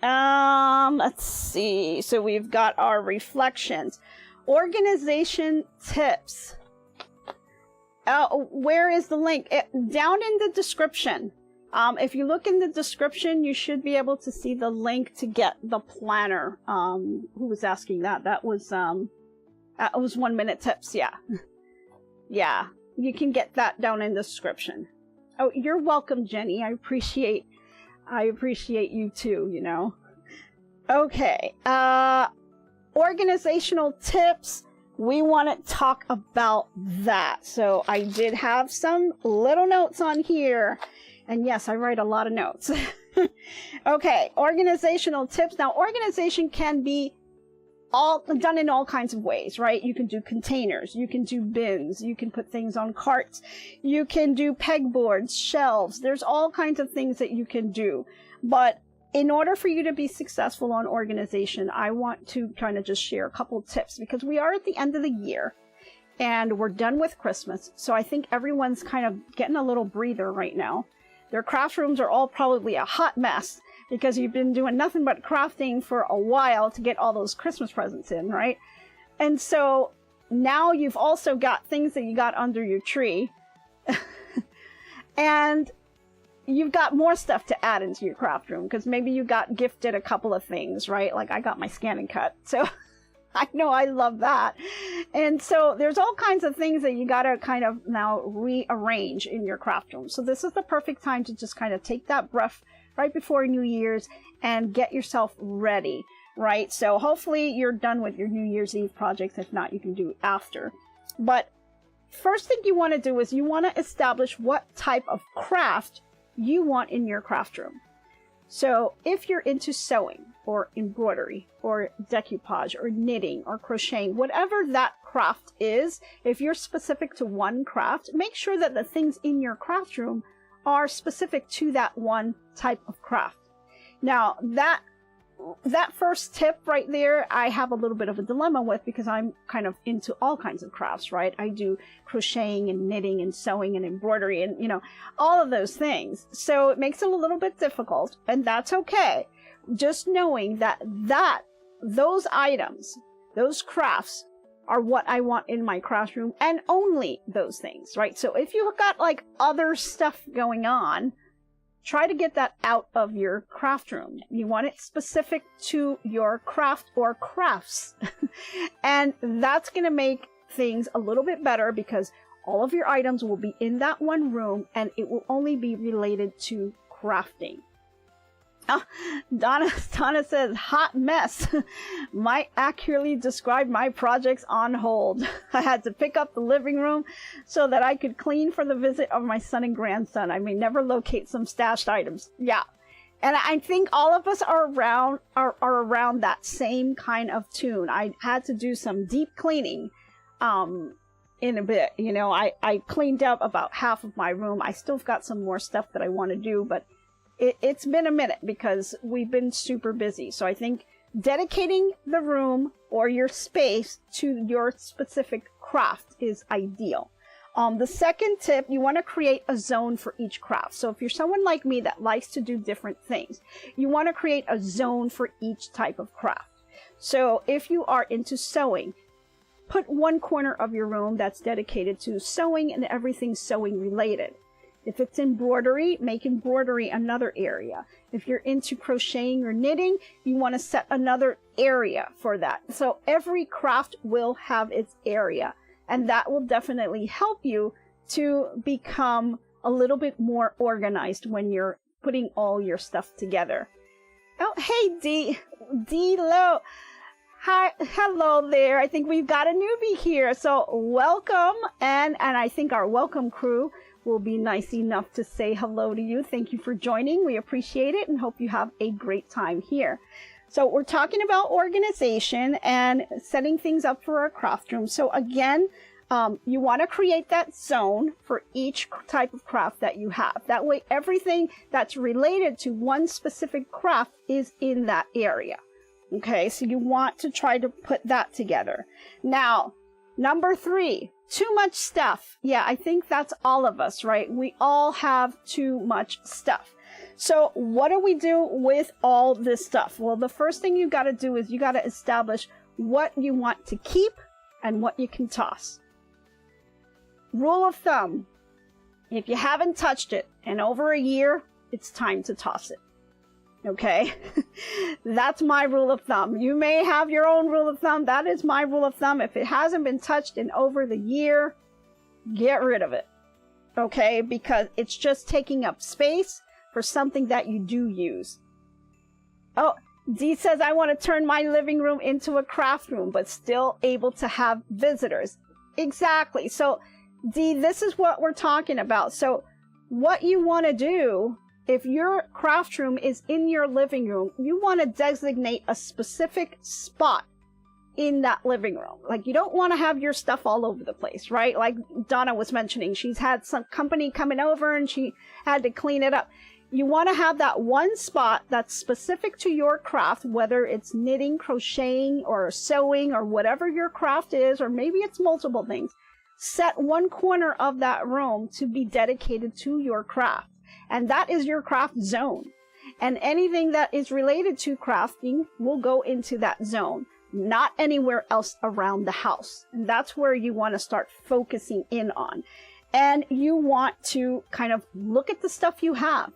Let's see. So we've got our reflections, organization tips. Where is the link? Down in the description. If you look in the description, you should be able to see the link to get the planner. Who was asking that? That was 1 minute tips. Yeah. Yeah. You can get that down in the description. Oh, you're welcome, Jenny. I appreciate you too, you know. Okay. Organizational tips. We want to talk about that. So I did have some little notes on here. And yes, I write a lot of notes. Okay, organizational tips. Now, organization can be done in all kinds of ways, right? You can do containers, you can do bins, you can put things on carts, you can do pegboards, shelves. There's all kinds of things that you can do. But in order for you to be successful on organization, I want to kind of just share a couple tips, because we are at the end of the year and we're done with Christmas. So I think everyone's kind of getting a little breather right now. Their craft rooms are all probably a hot mess because you've been doing nothing but crafting for a while to get all those Christmas presents in, right? And so now you've also got things that you got under your tree and you've got more stuff to add into your craft room, because maybe you got gifted a couple of things, right? Like I got my scan and cut. So I know I love that. And so there's all kinds of things that you got to kind of now rearrange in your craft room. So this is the perfect time to just kind of take that breath right before New Year's and get yourself ready, right? So hopefully you're done with your New Year's Eve projects. If not, you can do after. But first thing you want to do is you want to establish what type of craft you want in your craft room. So if you're into sewing or embroidery or decoupage or knitting or crocheting, whatever that craft is, if you're specific to one craft, make sure that the things in your craft room are specific to that one type of craft. Now, that first tip right there, I have a little bit of a dilemma with, because I'm kind of into all kinds of crafts, right? I do crocheting and knitting and sewing and embroidery and, you know, all of those things. So it makes it a little bit difficult, and that's okay. Just knowing that those items, those crafts are what I want in my craft room, and only those things, right? So if you've got like other stuff going on, try to get that out of your craft room. You want it specific to your craft or crafts. And that's going to make things a little bit better, because all of your items will be in that one room and it will only be related to crafting. Oh, Donna says, hot mess. Might accurately describe my projects on hold. I had to pick up the living room so that I could clean for the visit of my son and grandson. I may never locate some stashed items. Yeah. And I think all of us are around that same kind of tune. I had to do some deep cleaning in a bit. You know, I cleaned up about half of my room. I still got some more stuff that I want to do, but it's been a minute because we've been super busy. So I think dedicating the room or your space to your specific craft is ideal. The second tip, you want to create a zone for each craft. So if you're someone like me that likes to do different things, you want to create a zone for each type of craft. So if you are into sewing, put one corner of your room that's dedicated to sewing and everything sewing related. If it's embroidery, make embroidery another area. If you're into crocheting or knitting, you want to set another area for that. So every craft will have its area, and that will definitely help you to become a little bit more organized when you're putting all your stuff together. Oh, hey, D-Lo. Hi, hello there. I think we've got a newbie here. So welcome, and I think our welcome crew will be nice enough to say hello to you. Thank you for joining. We appreciate it and hope you have a great time here. So we're talking about organization and setting things up for our craft room. So again, you want to create that zone for each type of craft that you have. That way, everything that's related to one specific craft is in that area. Okay, so you want to try to put that together. Now, Number 3, too much stuff. Yeah, I think that's all of us, right? We all have too much stuff. So what do we do with all this stuff? Well, the first thing you got to do is you got to establish what you want to keep and what you can toss. Rule of thumb, if you haven't touched it in over a year, it's time to toss it. Okay? That's my rule of thumb. You may have your own rule of thumb. That is my rule of thumb. If it hasn't been touched in over the year, get rid of it. Okay? Because it's just taking up space for something that you do use. Oh, Dee says, I want to turn my living room into a craft room, but still able to have visitors. Exactly. So, Dee, this is what we're talking about. So, what you want to do, if your craft room is in your living room, you want to designate a specific spot in that living room. Like, you don't want to have your stuff all over the place, right? Like Donna was mentioning, she's had some company coming over and she had to clean it up. You want to have that one spot that's specific to your craft, whether it's knitting, crocheting, or sewing, or whatever your craft is, or maybe it's multiple things. Set one corner of that room to be dedicated to your craft. And that is your craft zone. And anything that is related to crafting will go into that zone, not anywhere else around the house. And that's where you want to start focusing in on. And you want to kind of look at the stuff you have.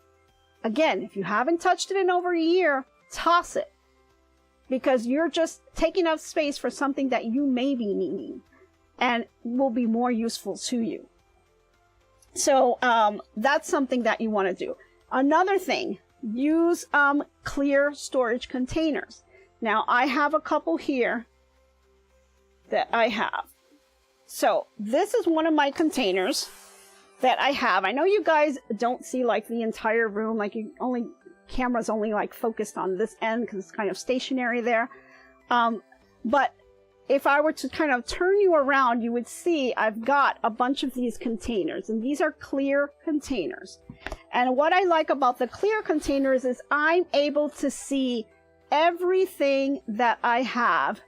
Again, if you haven't touched it in over a year, toss it. Because you're just taking up space for something that you may be needing and will be more useful to you. So that's something that you want to do. Another thing, use clear storage containers. Now, I have a couple here that I have. So this is one of my containers that I have. I know you guys don't see like the entire room, like camera's only like focused on this end because it's kind of stationary there. But if I were to kind of turn you around, you would see I've got a bunch of these containers, and these are clear containers. And what I like about the clear containers is I'm able to see everything that I have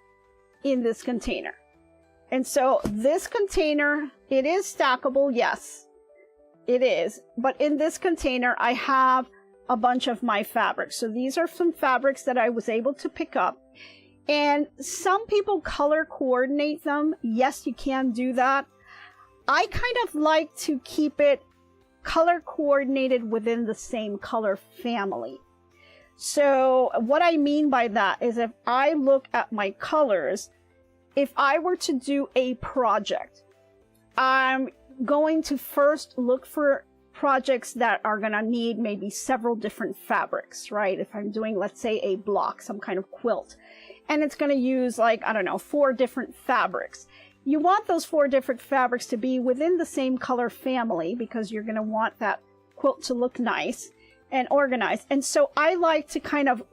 in this container. And so this container, it is stackable, yes. It is, but in this container, I have a bunch of my fabrics. So these are some fabrics that I was able to pick up. And some people color coordinate them. Yes, you can do that. I kind of like to keep it color coordinated within the same color family. So what I mean by that is if I look at my colors, if I were to do a project, I'm going to first look for projects that are going to need maybe several different fabrics, right? If I'm doing, let's say, a block, some kind of quilt, and it's going to use like, I don't know, 4 different fabrics. You want those 4 different fabrics to be within the same color family because you're going to want that quilt to look nice and organized. And so I like to kind of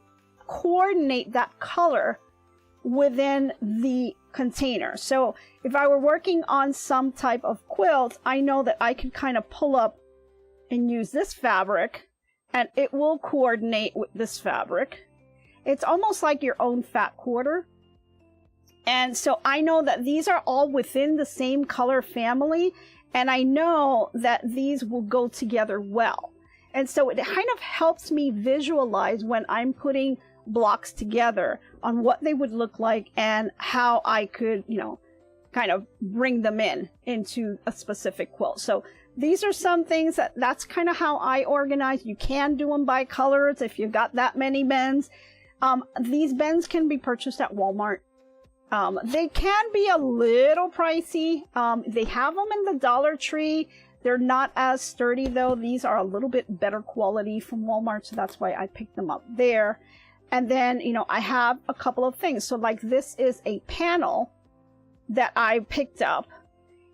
coordinate that color within the container. So if I were working on some type of quilt, I know that I could kind of pull up and use this fabric and it will coordinate with this fabric. It's almost like your own fat quarter. And so I know that these are all within the same color family, and I know that these will go together well. And so it kind of helps me visualize when I'm putting blocks together on what they would look like and how I could, you know, kind of bring them into a specific quilt. So these are some things that's kind of how I organize. You can do them by colors if you've got that many bends. These bends can be purchased at Walmart. They can be a little pricey. They have them in the Dollar Tree. They're not as sturdy though. These are a little bit better quality from Walmart, so that's why I picked them up there. And then, you know, I have a couple of things. So like this is a panel that I picked up,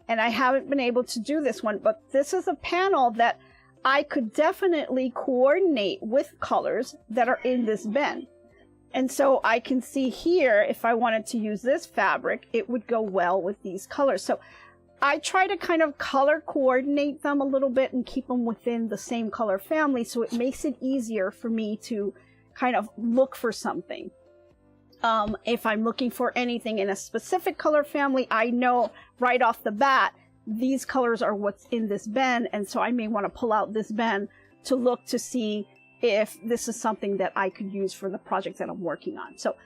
and I haven't been able to do this one, but this is a panel that I could definitely coordinate with colors that are in this bin. And so I can see here, if I wanted to use this fabric, it would go well with these colors. So I try to kind of color coordinate them a little bit and keep them within the same color family, so it makes it easier for me to kind of look for something. If I'm looking for anything in a specific color family, I know right off the bat, these colors are what's in this bin. And so I may want to pull out this bin to look to see if this is something that I could use for the project that I'm working on. So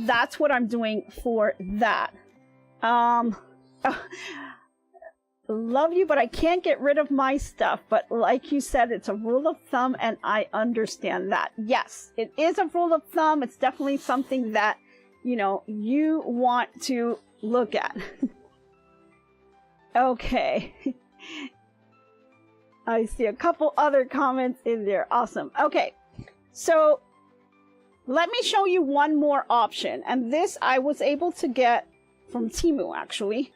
that's what I'm doing for that. Love you, but I can't get rid of my stuff. But like you said, it's a rule of thumb, and I understand that. Yes, it is a rule of thumb. It's definitely something that, you know, you want to look at. Okay. I see a couple other comments in there. Awesome. Okay, so let me show you one more option. And this I was able to get from Temu, actually.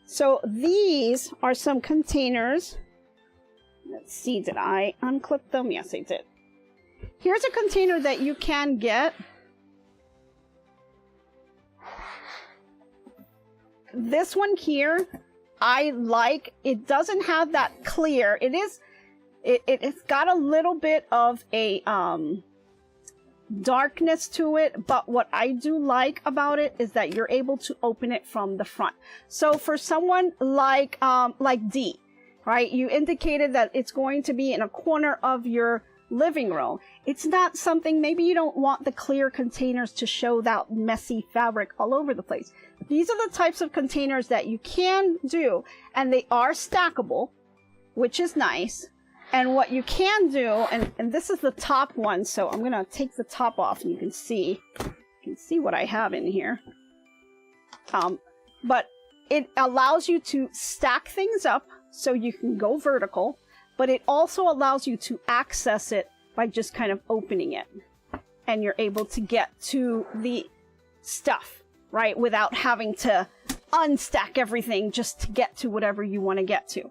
So these are some containers. Let's see, did I unclip them? Yes, I did. Here's a container that you can get. This one here, I like. It doesn't have that clear. It's got a little bit of a darkness to it, but what I do like about it is that you're able to open it from the front. So for someone like D, right, you indicated that it's going to be in a corner of your living room. It's not something, maybe you don't want the clear containers to show that messy fabric all over the place. These are the types of containers that you can do, and they are stackable, which is nice. And what you can do, and this is the top one, so I'm gonna take the top off and you can see what I have in here. But it allows you to stack things up so you can go vertical, but it also allows you to access it by just kind of opening it. And you're able to get to the stuff, right? Without having to unstack everything just to get to whatever you want to get to.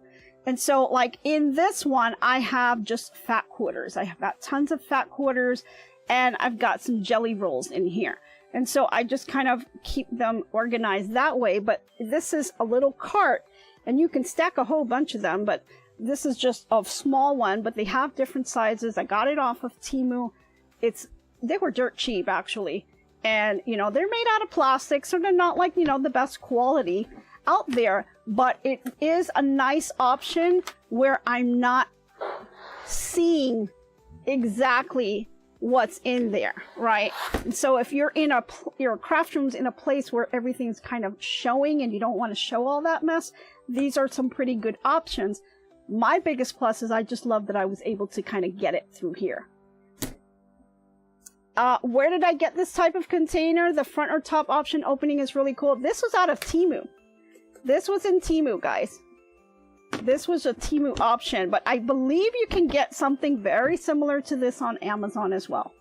And so, like in this one, I have just fat quarters. I have got tons of fat quarters, and I've got some jelly rolls in here. And so I just kind of keep them organized that way. But this is a little cart, and you can stack a whole bunch of them, but this is just a small one, but they have different sizes. I got it off of Temu. They were dirt cheap, actually. And, you know, they're made out of plastic, so they're not like, you know, the best quality out there, but it is a nice option where I'm not seeing exactly what's in there, right? And so if you're in your craft room's in a place where everything's kind of showing and you don't want to show all that mess, these are some pretty good options. My biggest plus is I just love that I was able to kind of get it through here. Where did I get this type of container? The front or top option opening is really cool. This was out of Temu. This was in Temu, guys. This was a Temu option, but I believe you can get something very similar to this on Amazon as well.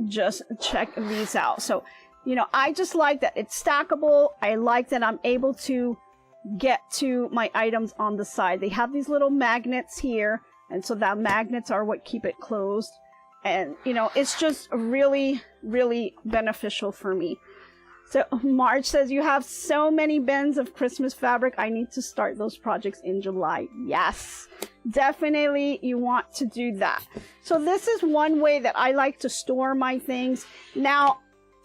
Just check these out. So, you know, I just like that it's stackable. I like that I'm able to get to my items on the side. They have these little magnets here, and so that magnets are what keep it closed. And, you know, it's just really, really beneficial for me. So Marge says, you have so many bins of Christmas fabric. I need to start those projects in July. Yes, definitely you want to do that. So this is one way that I like to store my things. Now,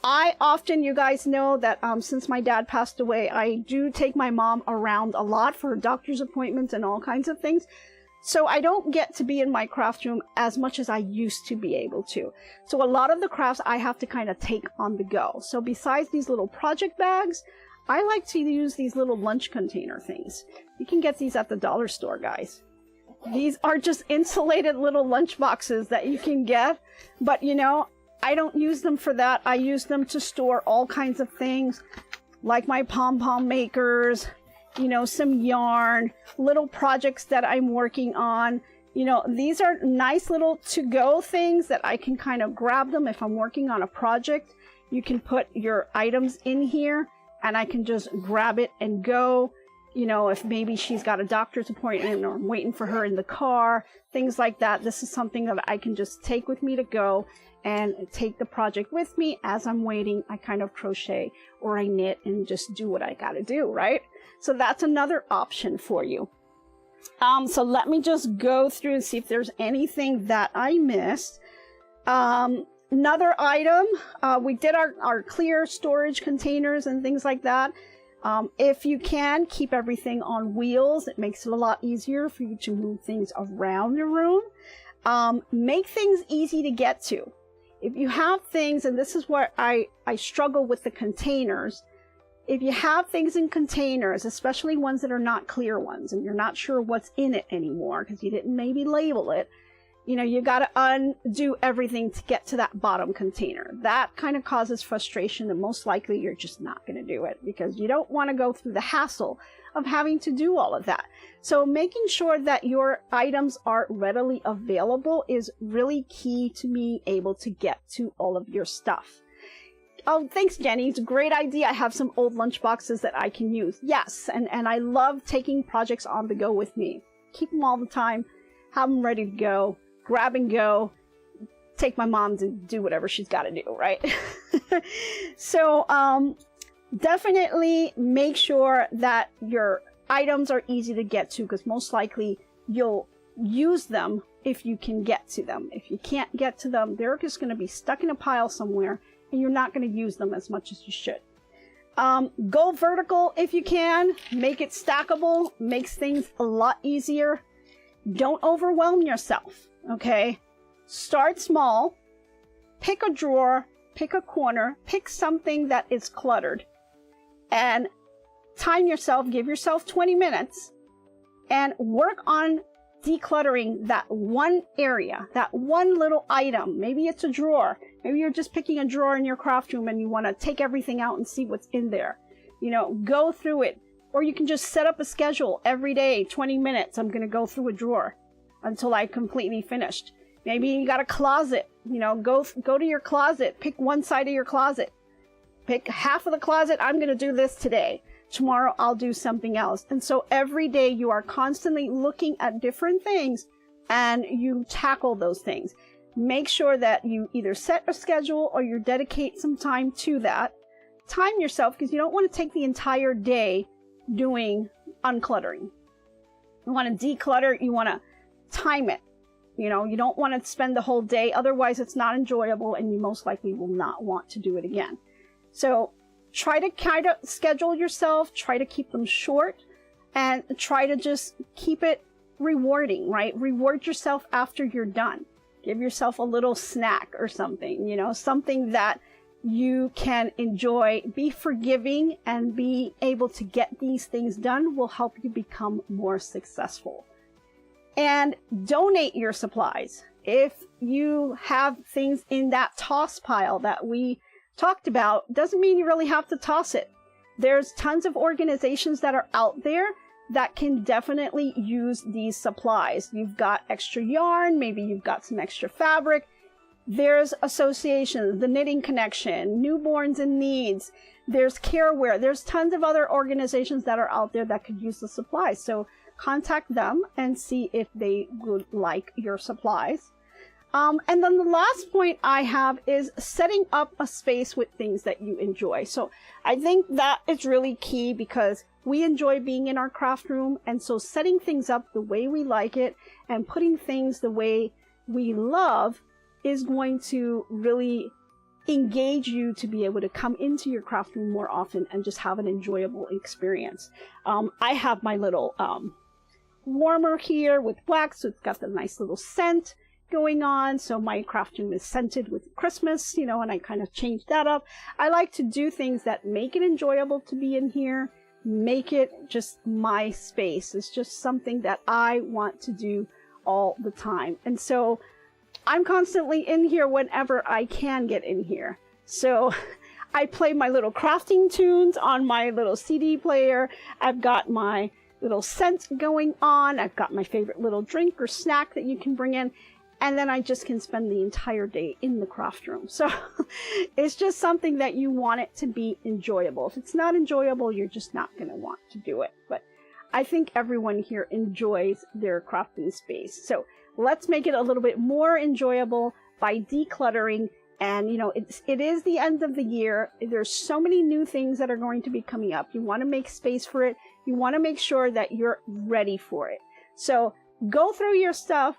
I often, you guys know that since my dad passed away, I do take my mom around a lot for doctor's appointments and all kinds of things. So I don't get to be in my craft room as much as I used to be able to. So a lot of the crafts I have to kind of take on the go. So besides these little project bags, I like to use these little lunch container things. You can get these at the dollar store, guys. These are just insulated little lunch boxes that you can get. But, you know, I don't use them for that. I use them to store all kinds of things, like my pom-pom makers, you know, some yarn, little projects that I'm working on. You know, these are nice little to-go things that I can kind of grab them if I'm working on a project. You can put your items in here and I can just grab it and go. You know, if maybe she's got a doctor's appointment or I'm waiting for her in the car, things like that. This is something that I can just take with me to go and take the project with me. As I'm waiting, I kind of crochet or I knit and just do what I gotta do, right? So that's another option for you. So let me just go through and see if there's anything that I missed. Now Another item, we did our clear storage containers and things like that. If you can, keep everything on wheels. It makes it a lot easier for you to move things around the room. Make things easy to get to. If you have things, and this is where I struggle with the containers, if you have things in containers, especially ones that are not clear ones, and you're not sure what's in it anymore because you didn't maybe label it, you know, you got to undo everything to get to that bottom container. That kind of causes frustration, and most likely you're just not going to do it because you don't want to go through the hassle of having to do all of that. So making sure that your items are readily available is really key to being able to get to all of your stuff. Oh, thanks, Jenny. It's a great idea. I have some old lunch boxes that I can use. Yes, and I love taking projects on the go with me. Keep them all the time. Have them ready to go. Grab and go. Take my mom to do whatever she's got to do, right? So definitely make sure that your items are easy to get to, because most likely you'll use them if you can get to them. If you can't get to them, they're just going to be stuck in a pile somewhere, and you're not going to use them as much as you should. Go vertical if you can. Make it stackable. Makes things a lot easier. Don't overwhelm yourself, okay? Start small. Pick a drawer. Pick a corner. Pick something that is cluttered. And time yourself. Give yourself 20 minutes. And work on decluttering that one area, that one little item. Maybe it's a drawer. Maybe you're just picking a drawer in your craft room and you want to take everything out and see what's in there. You know, go through it. Or you can just set up a schedule every day, 20 minutes. I'm going to go through a drawer until I completely finished. Maybe you got a closet. You know, go to your closet. Pick one side of your closet. Pick half of the closet. I'm going to do this today. Tomorrow I'll do something else. And so every day you are constantly looking at different things and you tackle those things. Make sure that you either set a schedule or you dedicate some time to that. Time yourself, because you don't want to take the entire day doing uncluttering. You want to declutter, you want to time it. You know, you don't want to spend the whole day, otherwise it's not enjoyable and you most likely will not want to do it again. So try to kind of schedule yourself, try to keep them short, and try to just keep it rewarding, right? Reward yourself after you're done. Give yourself a little snack or something, you know, something that you can enjoy. Be forgiving, and be able to get these things done will help you become more successful. And donate your supplies. If you have things in that toss pile that we talked about, doesn't mean you really have to toss it. There's tons of organizations that are out there that can definitely use these supplies. You've got extra yarn, maybe you've got some extra fabric. There's associations, the Knitting Connection, Newborns in Needs, there's Careware, there's tons of other organizations that are out there that could use the supplies. So contact them and see if they would like your supplies. And then the last point I have is setting up a space with things that you enjoy. So I think that is really key, because we enjoy being in our craft room. And so setting things up the way we like it and putting things the way we love is going to really engage you to be able to come into your craft room more often and just have an enjoyable experience. I have my little warmer here with wax, so it's got the nice little scent going on. So my craft room is scented with Christmas, you know, and I kind of changed that up. I like to do things that make it enjoyable to be in here, make it just my space. It's just something that I want to do all the time. And so I'm constantly in here whenever I can get in here. So I play my little crafting tunes on my little CD player. I've got my little scent going on. I've got my favorite little drink or snack that you can bring in. And then I just can spend the entire day in the craft room. So it's just something that you want it to be enjoyable. If it's not enjoyable, you're just not going to want to do it. But I think everyone here enjoys their crafting space. So let's make it a little bit more enjoyable by decluttering. And, you know, it is the end of the year. There's so many new things that are going to be coming up. You want to make space for it. You want to make sure that you're ready for it. So go through your stuff.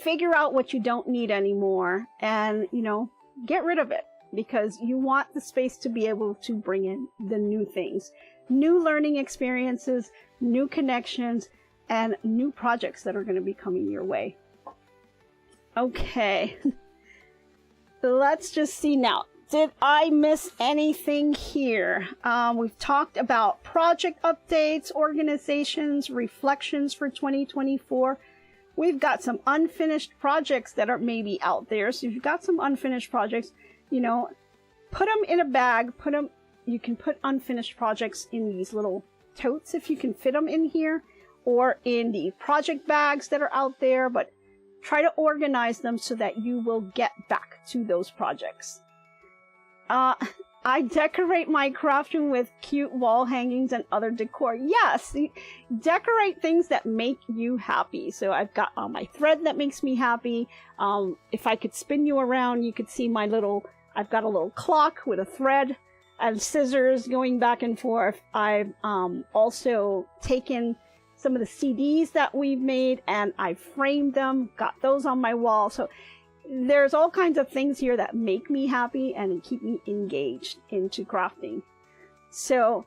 figure out what you don't need anymore and, you know, get rid of it, because you want the space to be able to bring in the new things, new learning experiences, new connections, and new projects that are going to be coming your way. Okay. Let's just see now. Did I miss anything here? We've talked about project updates, organizations, reflections for 2024. We've got some unfinished projects that are maybe out there. So if you've got some unfinished projects, you know, put them in a bag, you can put unfinished projects in these little totes if you can fit them in here, or in the project bags that are out there, but try to organize them so that you will get back to those projects. I decorate my craft room with cute wall hangings and other decor. Yes, decorate things that make you happy. So I've got my thread that makes me happy. If I could spin you around, you could see I've got a little clock with a thread and scissors going back and forth. I've also taken some of the CDs that we've made and I framed them, got those on my wall. So there's all kinds of things here that make me happy and keep me engaged into crafting. So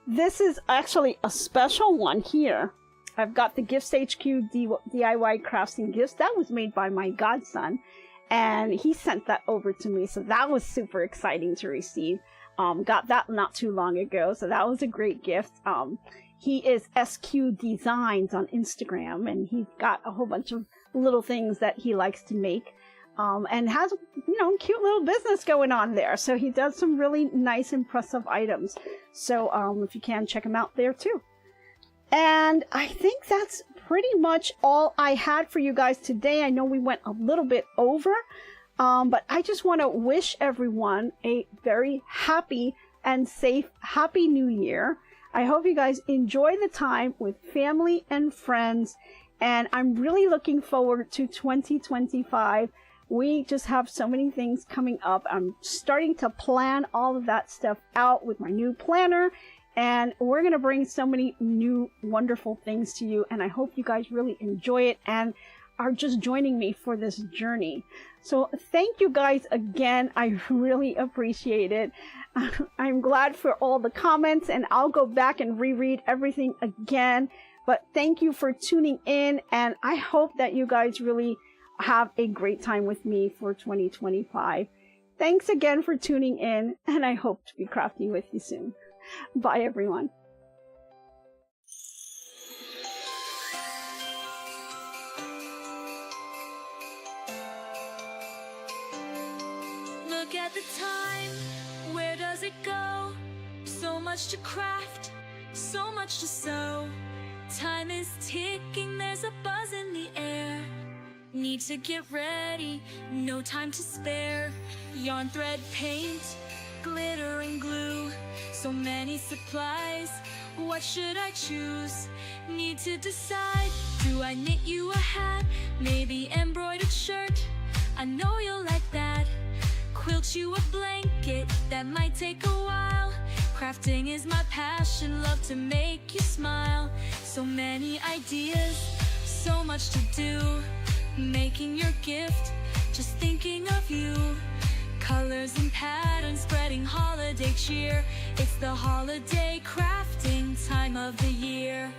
this is actually a special one here. I've got the GiftsHQ DIY Crafting Gifts. That was made by my godson, and he sent that over to me. So that was super exciting to receive. Got that not too long ago. So that was a great gift. He is SQ Designs on Instagram, and he's got a whole bunch of little things that he likes to make. And has, you know, cute little business going on there. So he does some really nice, impressive items. So if you can, check him out there too. And I think that's pretty much all I had for you guys today. I know we went a little bit over, but I just want to wish everyone a very happy and safe, happy new year. I hope you guys enjoy the time with family and friends. And I'm really looking forward to 2025. We just have so many things coming up. I'm starting to plan all of that stuff out with my new planner, and we're going to bring so many new wonderful things to you, and I hope you guys really enjoy it and are just joining me for this journey. So thank you guys again. I really appreciate it. I'm glad for all the comments, and I'll go back and reread everything again. But thank you for tuning in, and I hope that you guys really have a great time with me for 2025. Thanks again for tuning in, and I hope to be crafting with you soon. Bye, everyone. Look at the time, where does it go? So much to craft, so much to sew. Time is ticking, there's a buzz in the air. Need to get ready, no time to spare. Yarn, thread, paint, glitter and glue. So many supplies, what should I choose? Need to decide, do I knit you a hat? Maybe embroidered shirt, I know you'll like that. Quilt you a blanket, that might take a while. Crafting is my passion, love to make you smile. So many ideas, so much to do. Making your gift, just thinking of you. Colors and patterns, spreading holiday cheer. It's the holiday crafting time of the year.